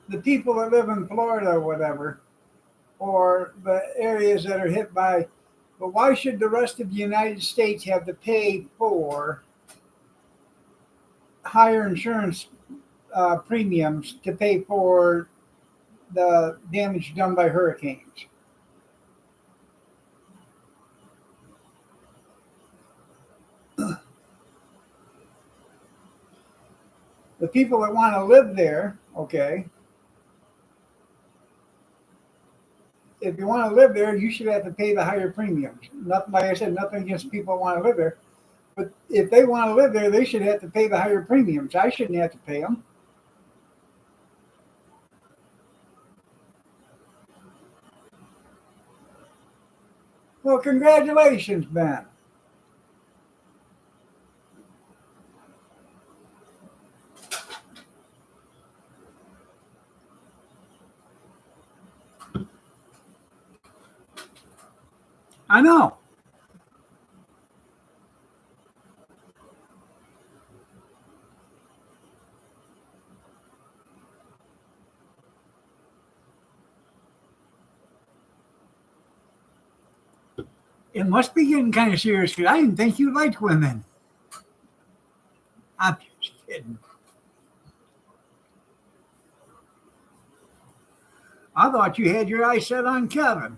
the people that live in Florida or whatever, or the areas that are hit by, but why should the rest of the United States have to pay for higher insurance premiums to pay for the damage done by hurricanes? The people that want to live there, okay, if you want to live there, you should have to pay the higher premiums. Nothing, like I said, nothing against people that want to live there. But if they want to live there, they should have to pay the higher premiums. I shouldn't have to pay them. Well, congratulations, Ben. I know. It must be getting kind of serious because I didn't think you liked women. I'm just kidding. I thought you had your eyes set on Kevin.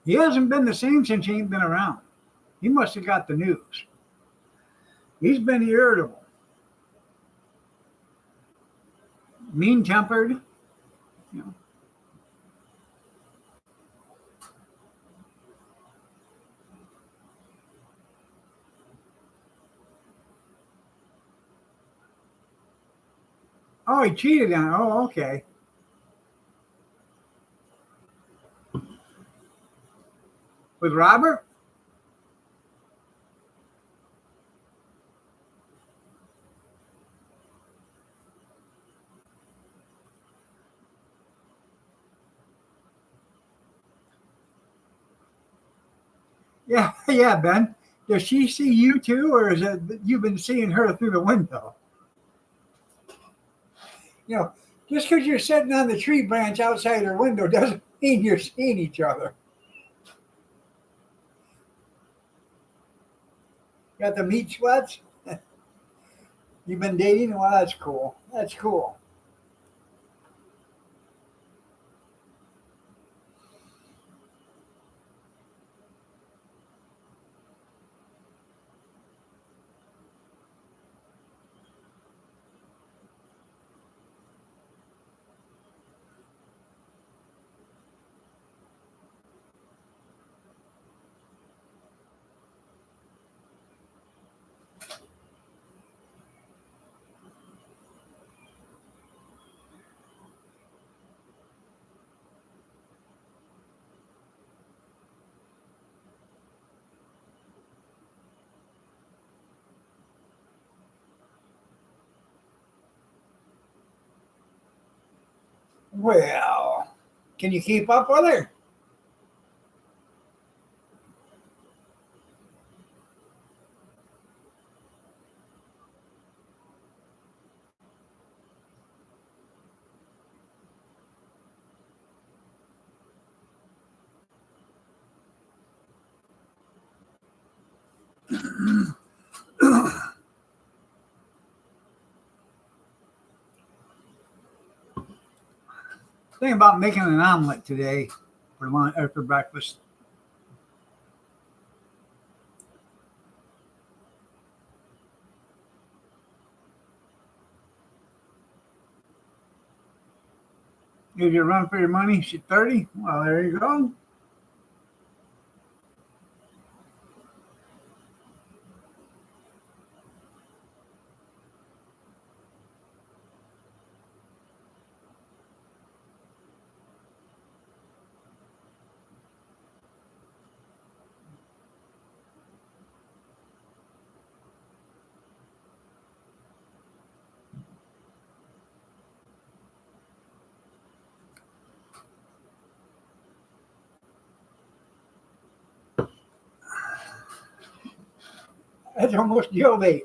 He hasn't been the same since he ain't been around. He must have got the news. He's been irritable, mean-tempered. You know. Oh, he cheated on her. Oh, okay. With Robert? Yeah, yeah, Ben. Does she see you too, or is it that you've been seeing her through the window? You know, just because you're sitting on the tree branch outside her window doesn't mean you're seeing each other. Got the meat sweats? You've been dating? Well, that's cool. That's cool. Well, can you keep up with her? Thinking about making an omelet today for lunch or for breakfast. If you run for your money, she's 30. Well, there you go. That's almost jailbait.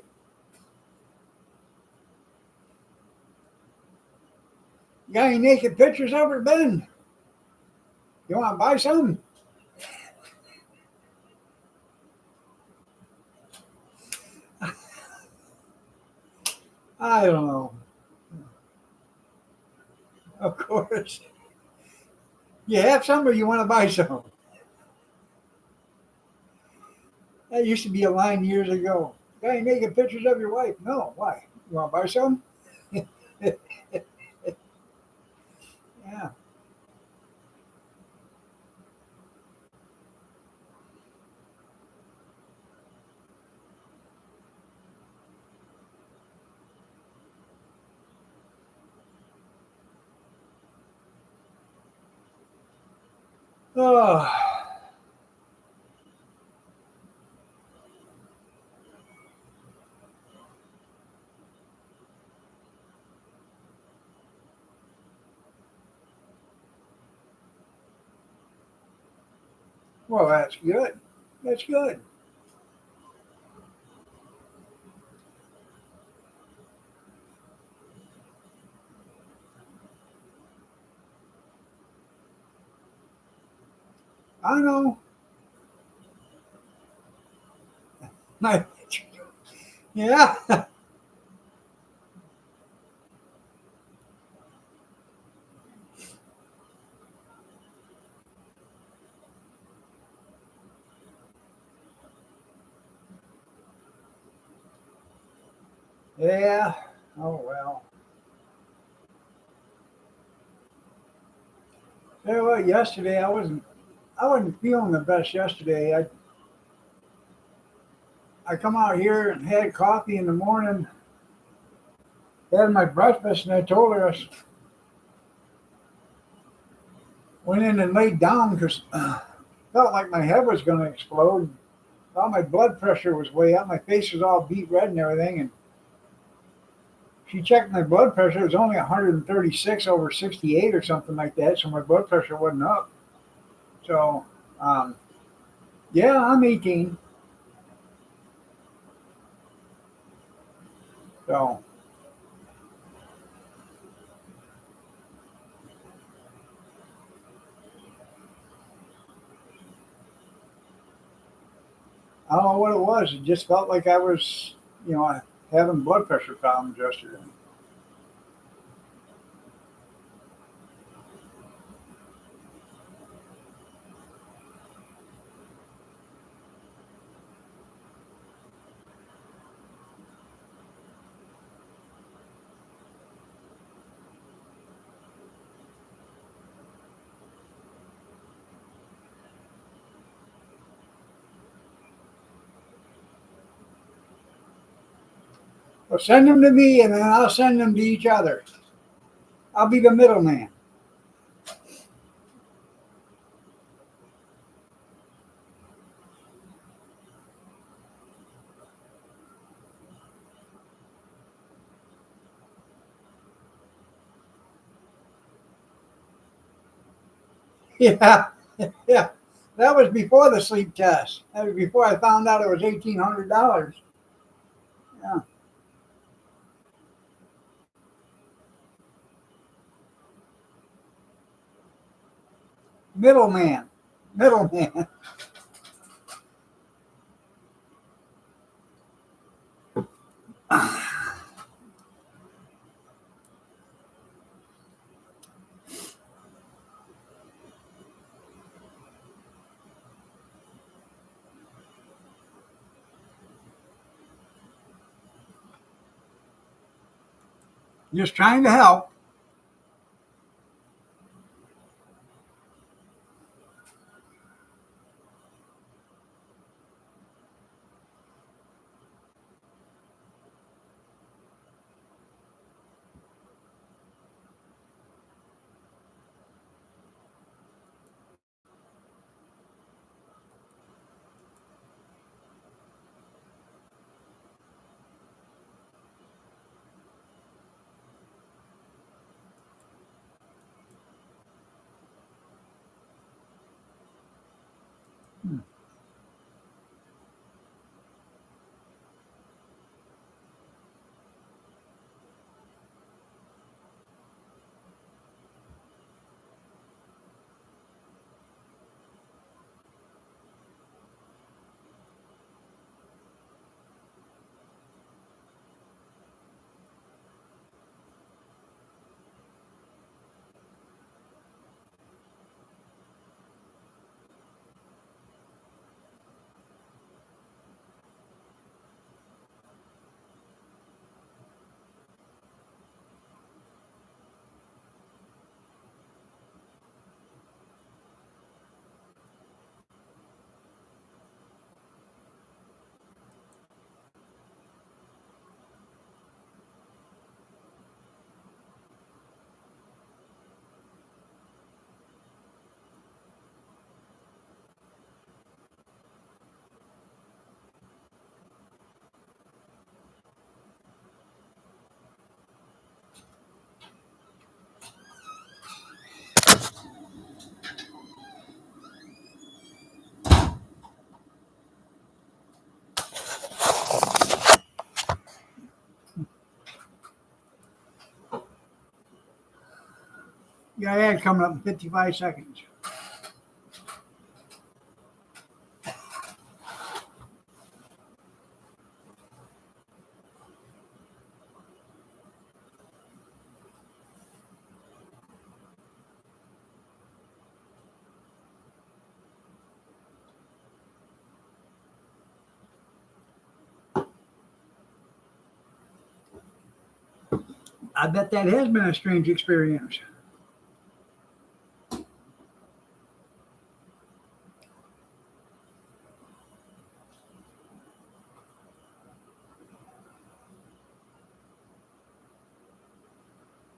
You got any naked pictures of her, Ben? You want to buy some? I don't know. Of course. You have some or you want to buy some? That used to be a line years ago. Got any naked pictures of your wife? No. Why? You want to buy some? Yeah. Oh. Well, that's good. That's good. I know. Yeah. Yeah. Oh well. You know what? Yesterday I wasn't feeling the best yesterday. I come out here and had coffee in the morning, had my breakfast, and I told her I went in and laid down because felt like my head was going to explode. Thought my blood pressure was way up. My face was all beet red and everything. And she checked my blood pressure. It was only 136 over 68 or something like that. So my blood pressure wasn't up. So, yeah, I'm 18. So, I don't know what it was. It just felt like I was, having blood pressure problems yesterday. Well, send them to me, and then I'll send them to each other. I'll be the middleman. Yeah, yeah. That was before the sleep test. That was before I found out it was $1,800. Yeah, middleman, middleman. Just trying to help. Got ad coming up in 55 seconds. I bet that has been a strange experience.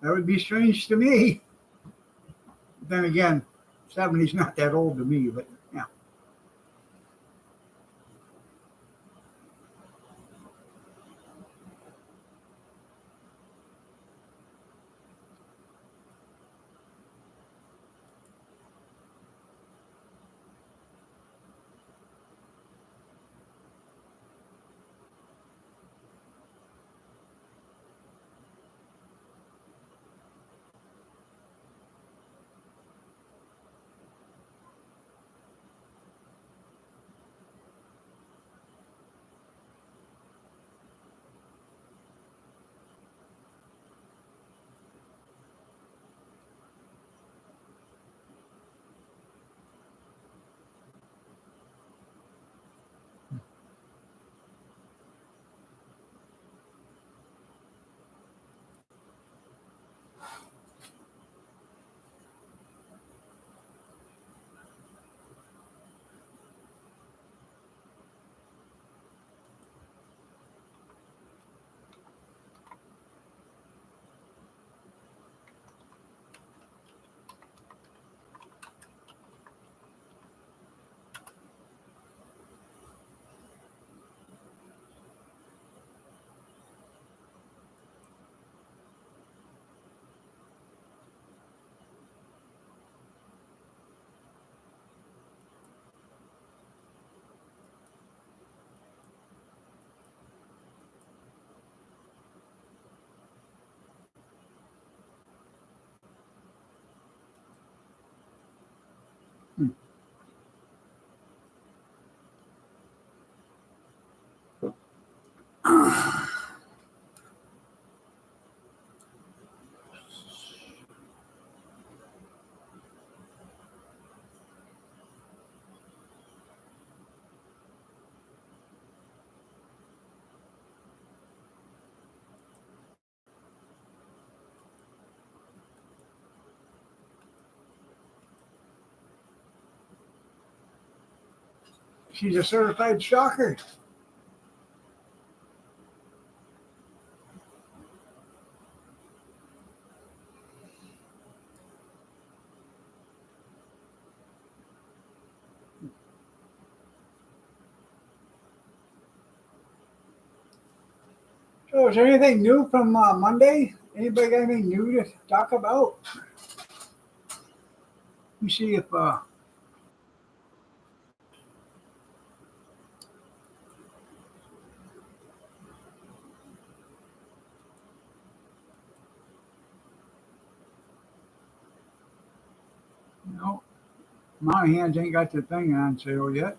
That would be strange to me. Then again, 70's not that old to me, but yeah. She's a certified stalker. So is there anything new from Monday? Anybody got anything new to talk about? Let me see if no, my hands ain't got the thing on sale yet.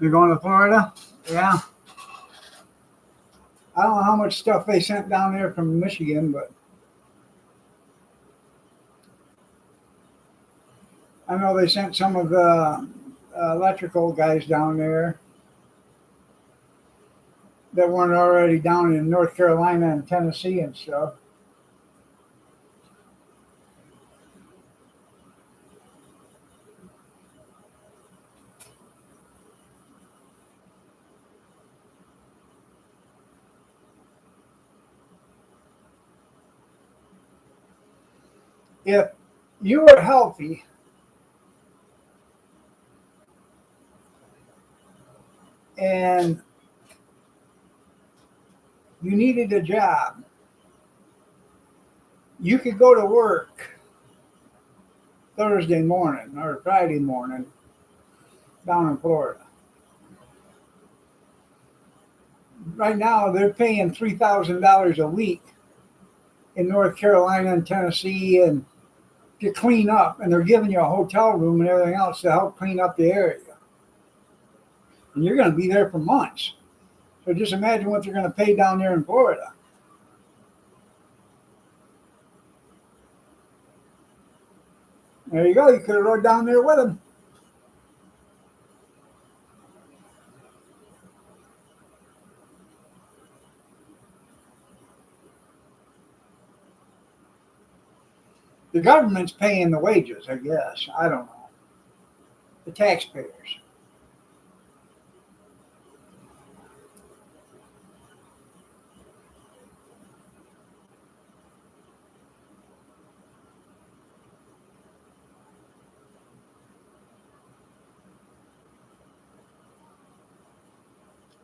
You're going to Florida? Yeah. I don't know how much stuff they sent down there from Michigan, but I know they sent some of the electrical guys down there that weren't already down in North Carolina and Tennessee and stuff. If you were healthy and you needed a job, you could go to work Thursday morning or Friday morning down in Florida. Right now, they're paying $3,000 a week in North Carolina and Tennessee and to clean up, and they're giving you a hotel room and everything else to help clean up the area. And you're going to be there for months. So just imagine what they're going to pay down there in Florida. There you go. You could have rode down there with them. The government's paying the wages, I guess. I don't know. The taxpayers.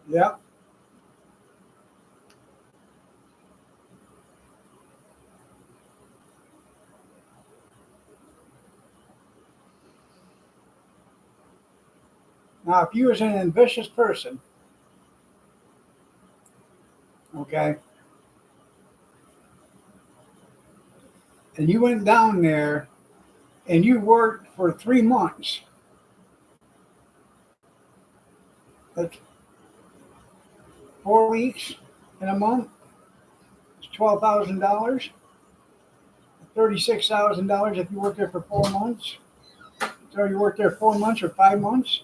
Yep. Now, if you was an ambitious person, okay, and you went down there and you worked for 3 months, that's 4 weeks in a month, it's $12,000, $36,000 if you work there for 4 months. So you work there 4 months or 5 months.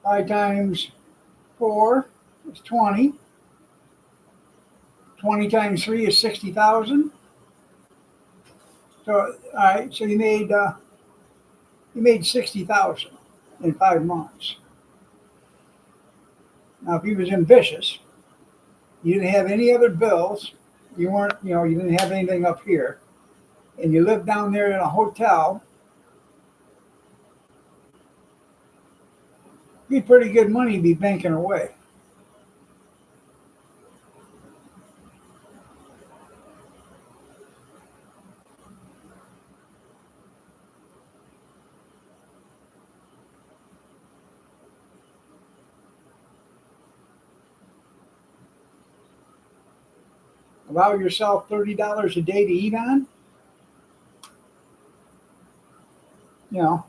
5 times 4 is 20. 20 times 3 is 60,000. So all right, so you made 60,000 in 5 months. Now, if you was ambitious, you didn't have any other bills. You weren't, you didn't have anything up here. and you live down there in a hotel, it'd be pretty good money to be banking away. Allow yourself $30 a day to eat on. You know,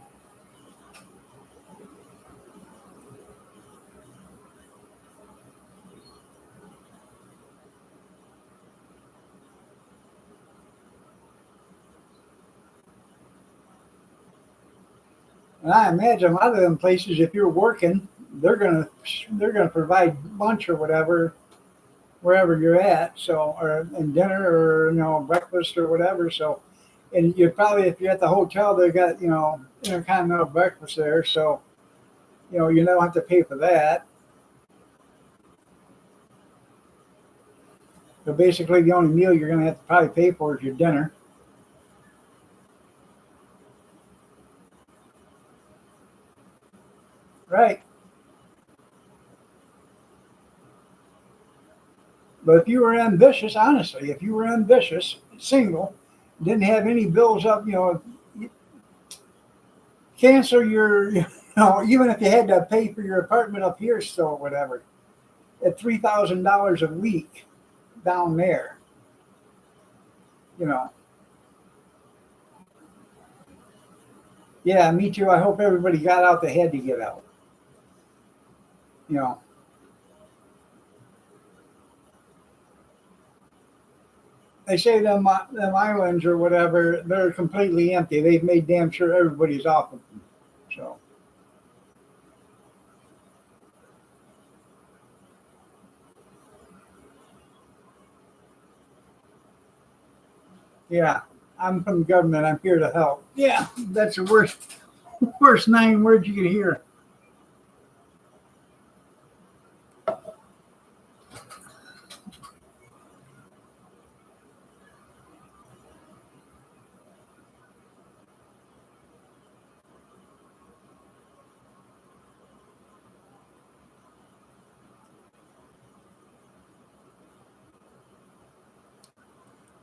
and I imagine a lot of them places, if you're working, they're gonna provide lunch or whatever wherever you're at. So, or and dinner or breakfast or whatever. So, and you probably, if you're at the hotel, they got intercontinental breakfast there. So you don't have to pay for that. So basically, the only meal you're gonna have to probably pay for is your dinner. Right. But if you were ambitious, honestly, if you were ambitious, single, didn't have any bills up, cancel your, even if you had to pay for your apartment up here still or whatever, at $3,000 a week down there, you know. Yeah, me too. I hope everybody got out that had to get out. You know, they say them islands or whatever, they're completely empty. They've made damn sure everybody's off of them. So, yeah, I'm from the government. I'm here to help. Yeah, that's the worst 9 words you can hear.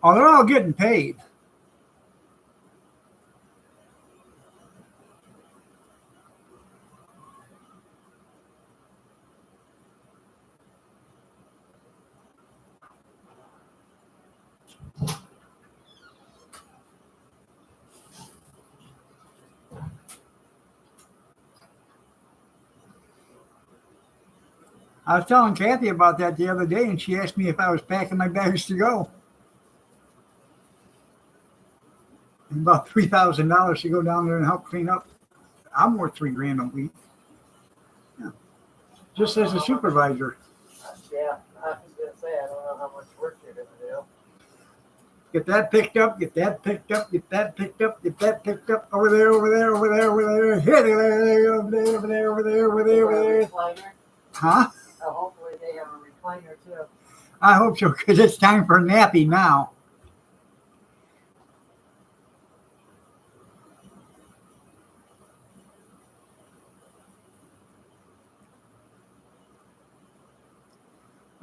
Oh, they're all getting paid. I was telling Kathy about that the other day, and she asked me if I was packing my bags to go. And about $3,000 to go down there and help clean up. I'm worth $3,000 a week. Yeah. Just as a supervisor. Yeah, I was gonna say, I don't know how much work you're gonna do. Get that picked up, get that picked up, get that picked up, get that picked up, over there, over there, over there, over there, here, there, over there, over there, over there, over there, over there. Recliner? Huh? Oh, hopefully they have a recliner too. I hope so, because it's time for a nappy now.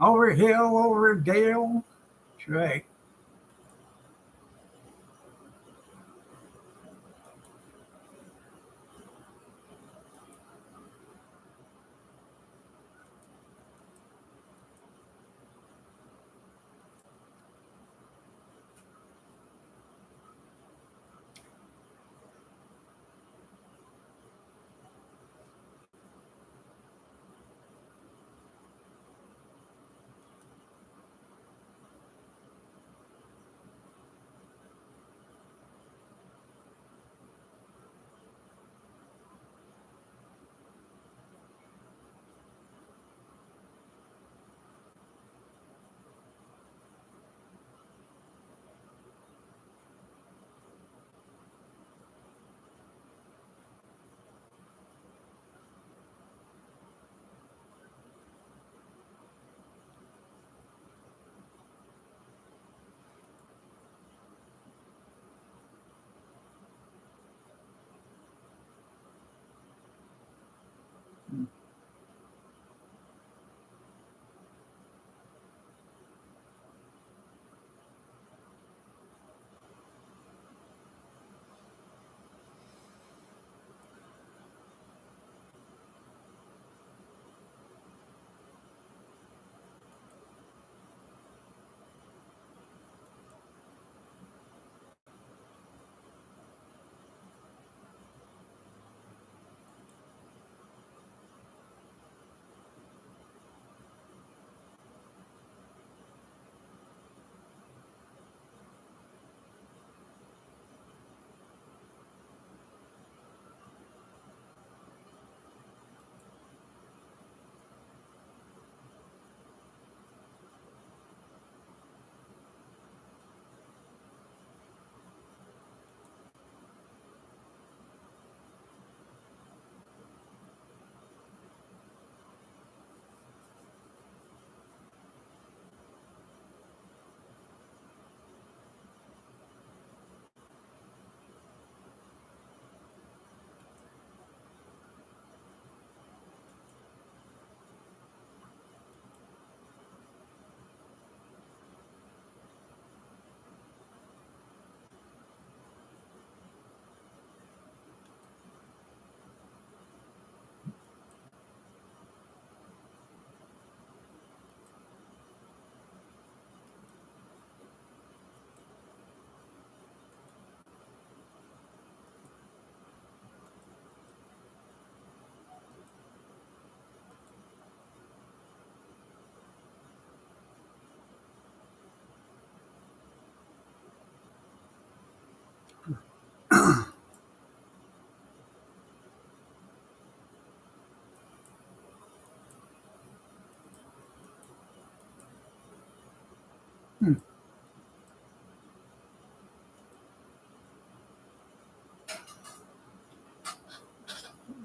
Over hill, over dale. That's right.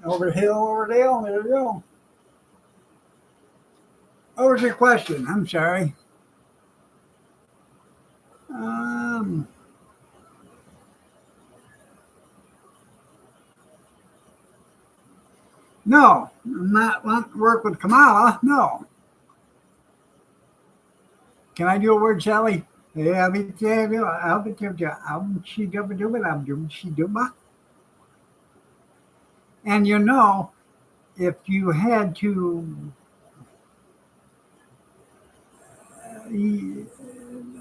Over hill, over dale. There we go. What was your question? I'm sorry. Um, no, I'm not wanting to work with Kamala. No. Can I do a word, Sally? Yeah, me too. I'll be too. She do it. I'm doing she do it. And you know, if you had to,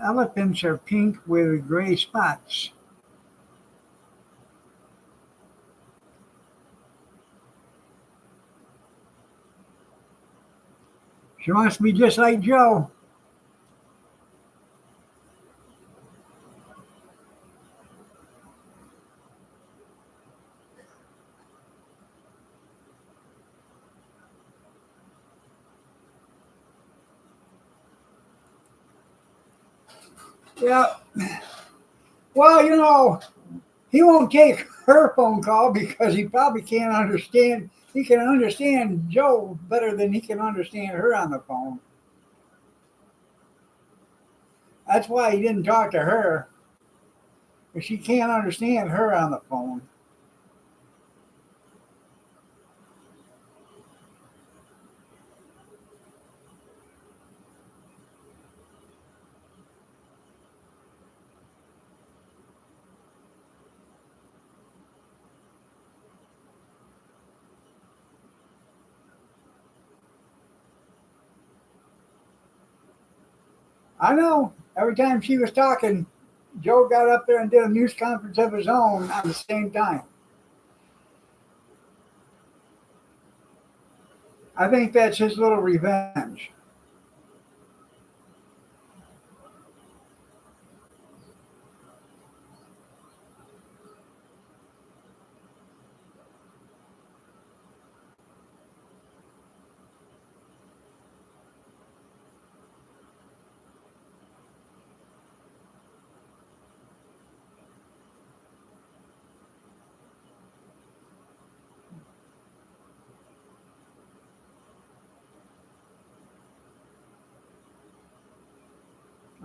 elephants are pink with gray spots. She wants to be just like Joe. Yeah. Well, you know, he won't take her phone call because he probably can't understand. He can understand Joe better than he can understand her on the phone. That's why he didn't talk to her, because she can't understand her on the phone. I know. Every time she was talking, Joe got up there and did a news conference of his own at the same time. I think that's his little revenge.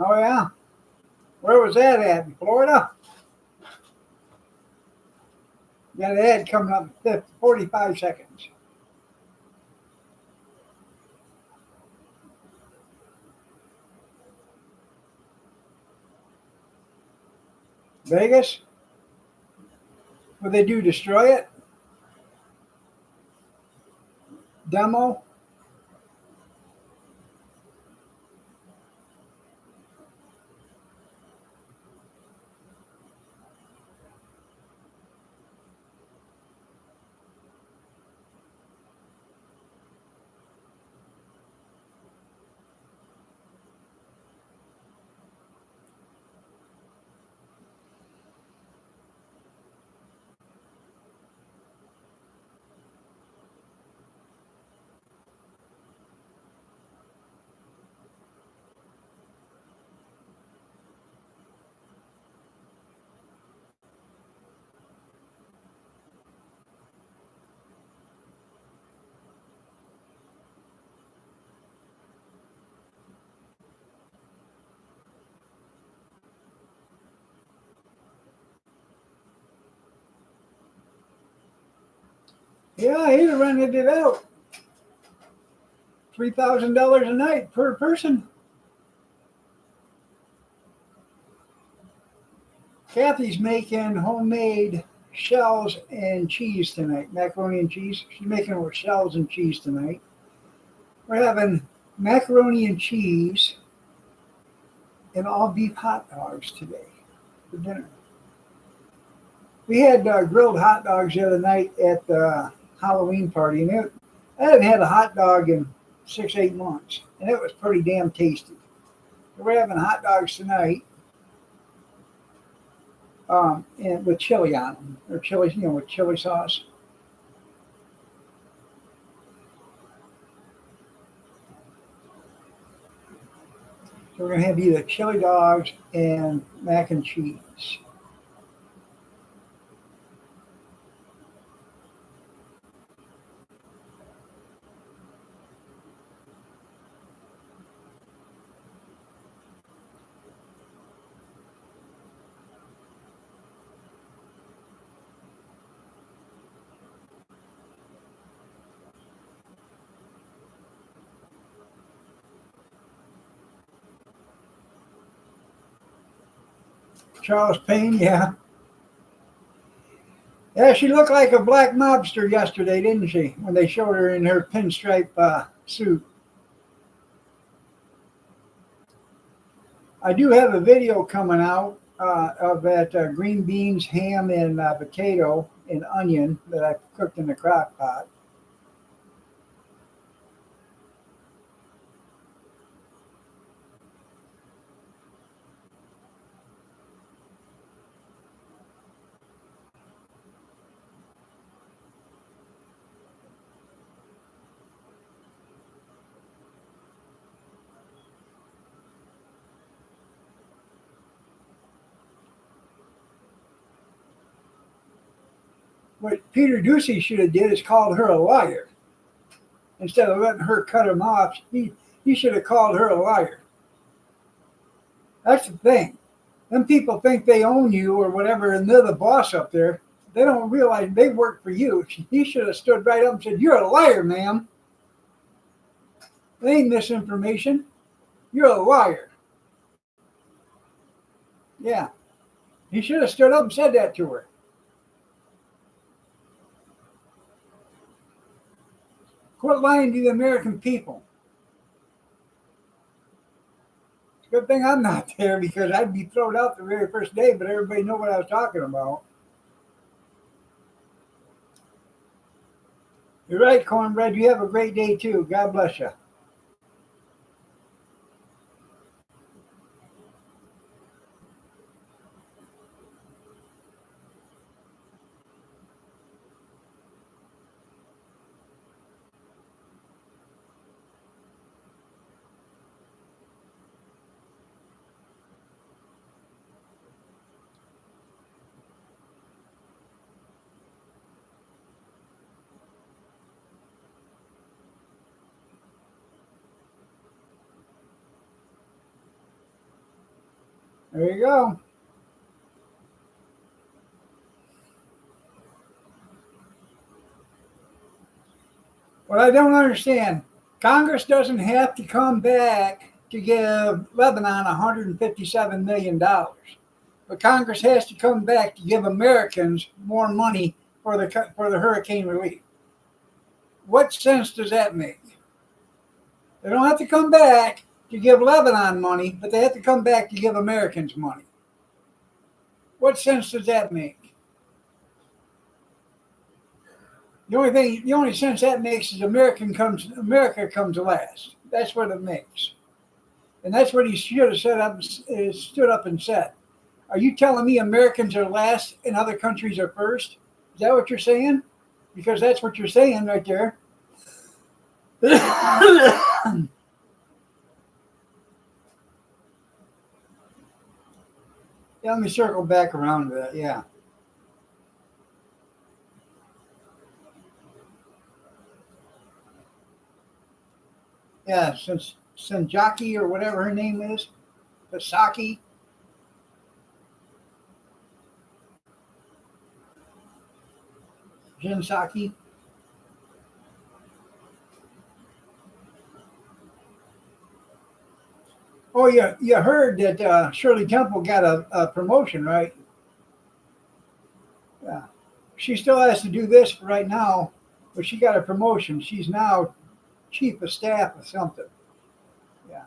Oh, yeah? Where was that at? In Florida? Got an ad coming up in 45 seconds. Vegas? What they do? Destroy it? Demo? Yeah, he'd have rented it out. $3,000 a night per person. Kathy's making homemade shells and cheese tonight. Macaroni and cheese. She's making it with shells and cheese tonight. We're having macaroni and cheese and all beef hot dogs today for dinner. We had grilled hot dogs the other night at the Halloween party, and I hadn't had a hot dog in 6, 8 months, and it was pretty damn tasty. We're having hot dogs tonight, and with chili on them, or chili, with chili sauce. So we're gonna have either chili dogs and mac and cheese. Charles Payne, yeah. Yeah, she looked like a black mobster yesterday, didn't she? When they showed her in her pinstripe suit. I do have a video coming out of that green beans, ham, and potato and onion that I cooked in the crock pot. What Peter Ducey should have did is called her a liar. Instead of letting her cut him off, he should have called her a liar. That's the thing. Them people think they own you or whatever, and they're the boss up there. They don't realize they work for you. He should have stood right up and said, "You're a liar, ma'am. They ain't misinformation. You're a liar." Yeah. He should have stood up and said that to her. Quit lying to the American people. Good thing I'm not there because I'd be thrown out the very first day, but everybody knew what I was talking about. You're right, Cornbread. You have a great day too. God bless you. There you go. What I don't understand, Congress doesn't have to come back to give Lebanon $157 million. But Congress has to come back to give Americans more money for the hurricane relief. What sense does that make? They don't have to come back to give Lebanon money, but they have to come back to give Americans money. What sense does that make? The only sense that makes is America comes last. That's what it makes, and that's what he should have stood up and said. Are you telling me Americans are last and other countries are first? Is that what you're saying? Because that's what you're saying right there. Yeah, let me circle back around to that. Yeah. Yeah, since Senjaki or whatever her name is, Pasaki. Jinsaki. Oh, you heard that Shirley Temple got a promotion, right? Yeah. She still has to do this for right now, but she got a promotion. She's now chief of staff or something. Yeah.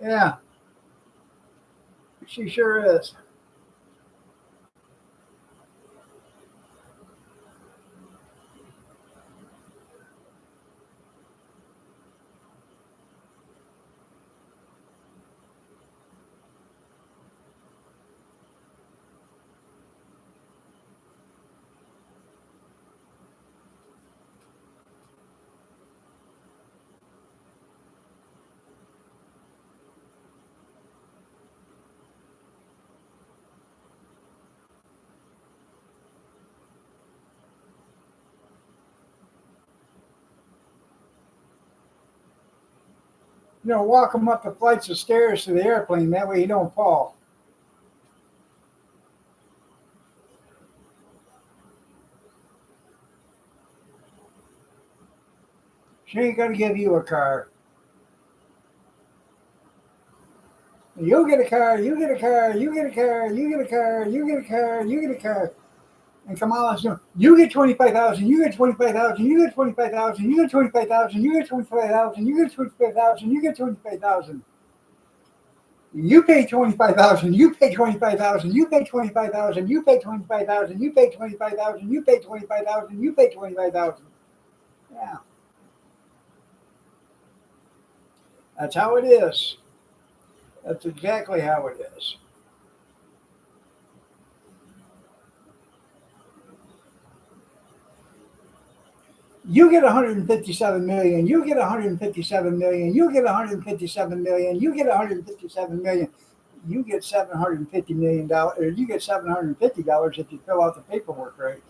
Yeah. She sure is. walk them up the flights of stairs to the airplane. That way you don't fall. She ain't gonna give you a car. You get a car, you get a car, you get a car, you get a car, you get a car, you get a car. And Kamala's doing, you get 25,000, you get 25,000, you get 25,000, you get 25,000, you get 25,000, you get 25,000, you get 25,000. You pay 25,000, you pay 25,000, you pay 25,000, you pay 25,000, you pay 25,000, you pay 25,000, you pay 25,000. Yeah. That's how it is. That's exactly how it is. You get 157 million, you get 157 million, you get 157 million, you get 157 million, you get $750 million, or you get $750 if you fill out the paperwork right.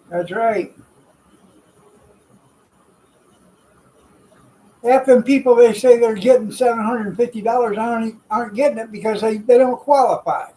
That's right. Half them people they say they're getting $750 aren't getting it because they don't qualify.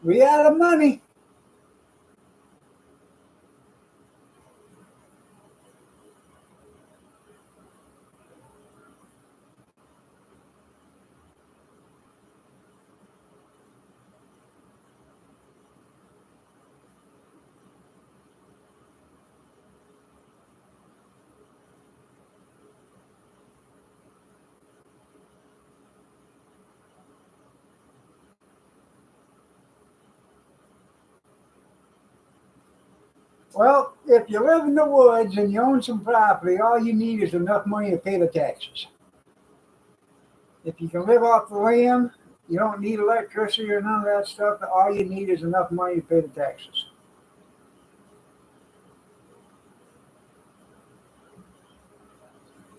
We out of money. Well, if you live in the woods and you own some property, all you need is enough money to pay the taxes. If you can live off the land, you don't need electricity or none of that stuff. All you need is enough money to pay the taxes.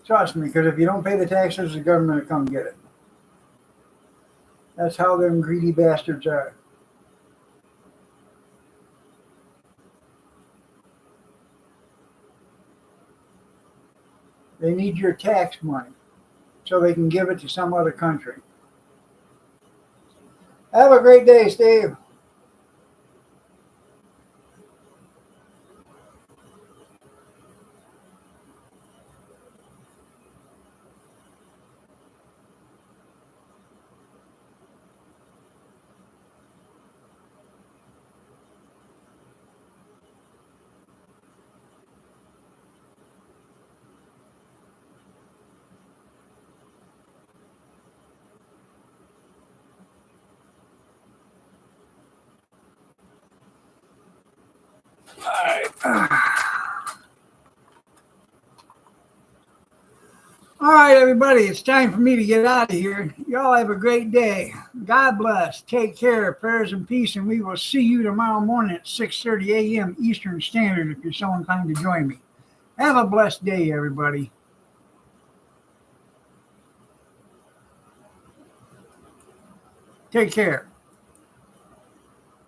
Trust me, because if you don't pay the taxes, the government will come get it. That's how them greedy bastards are. They need your tax money so they can give it to some other country. Have a great day, Steve. All right, everybody, it's time for me to get out of here. Y'all have a great day. God bless. Take care. Prayers and peace, and we will see you tomorrow morning at 6:30 a.m. Eastern Standard if you're so inclined to join me. Have a blessed day, everybody. Take care.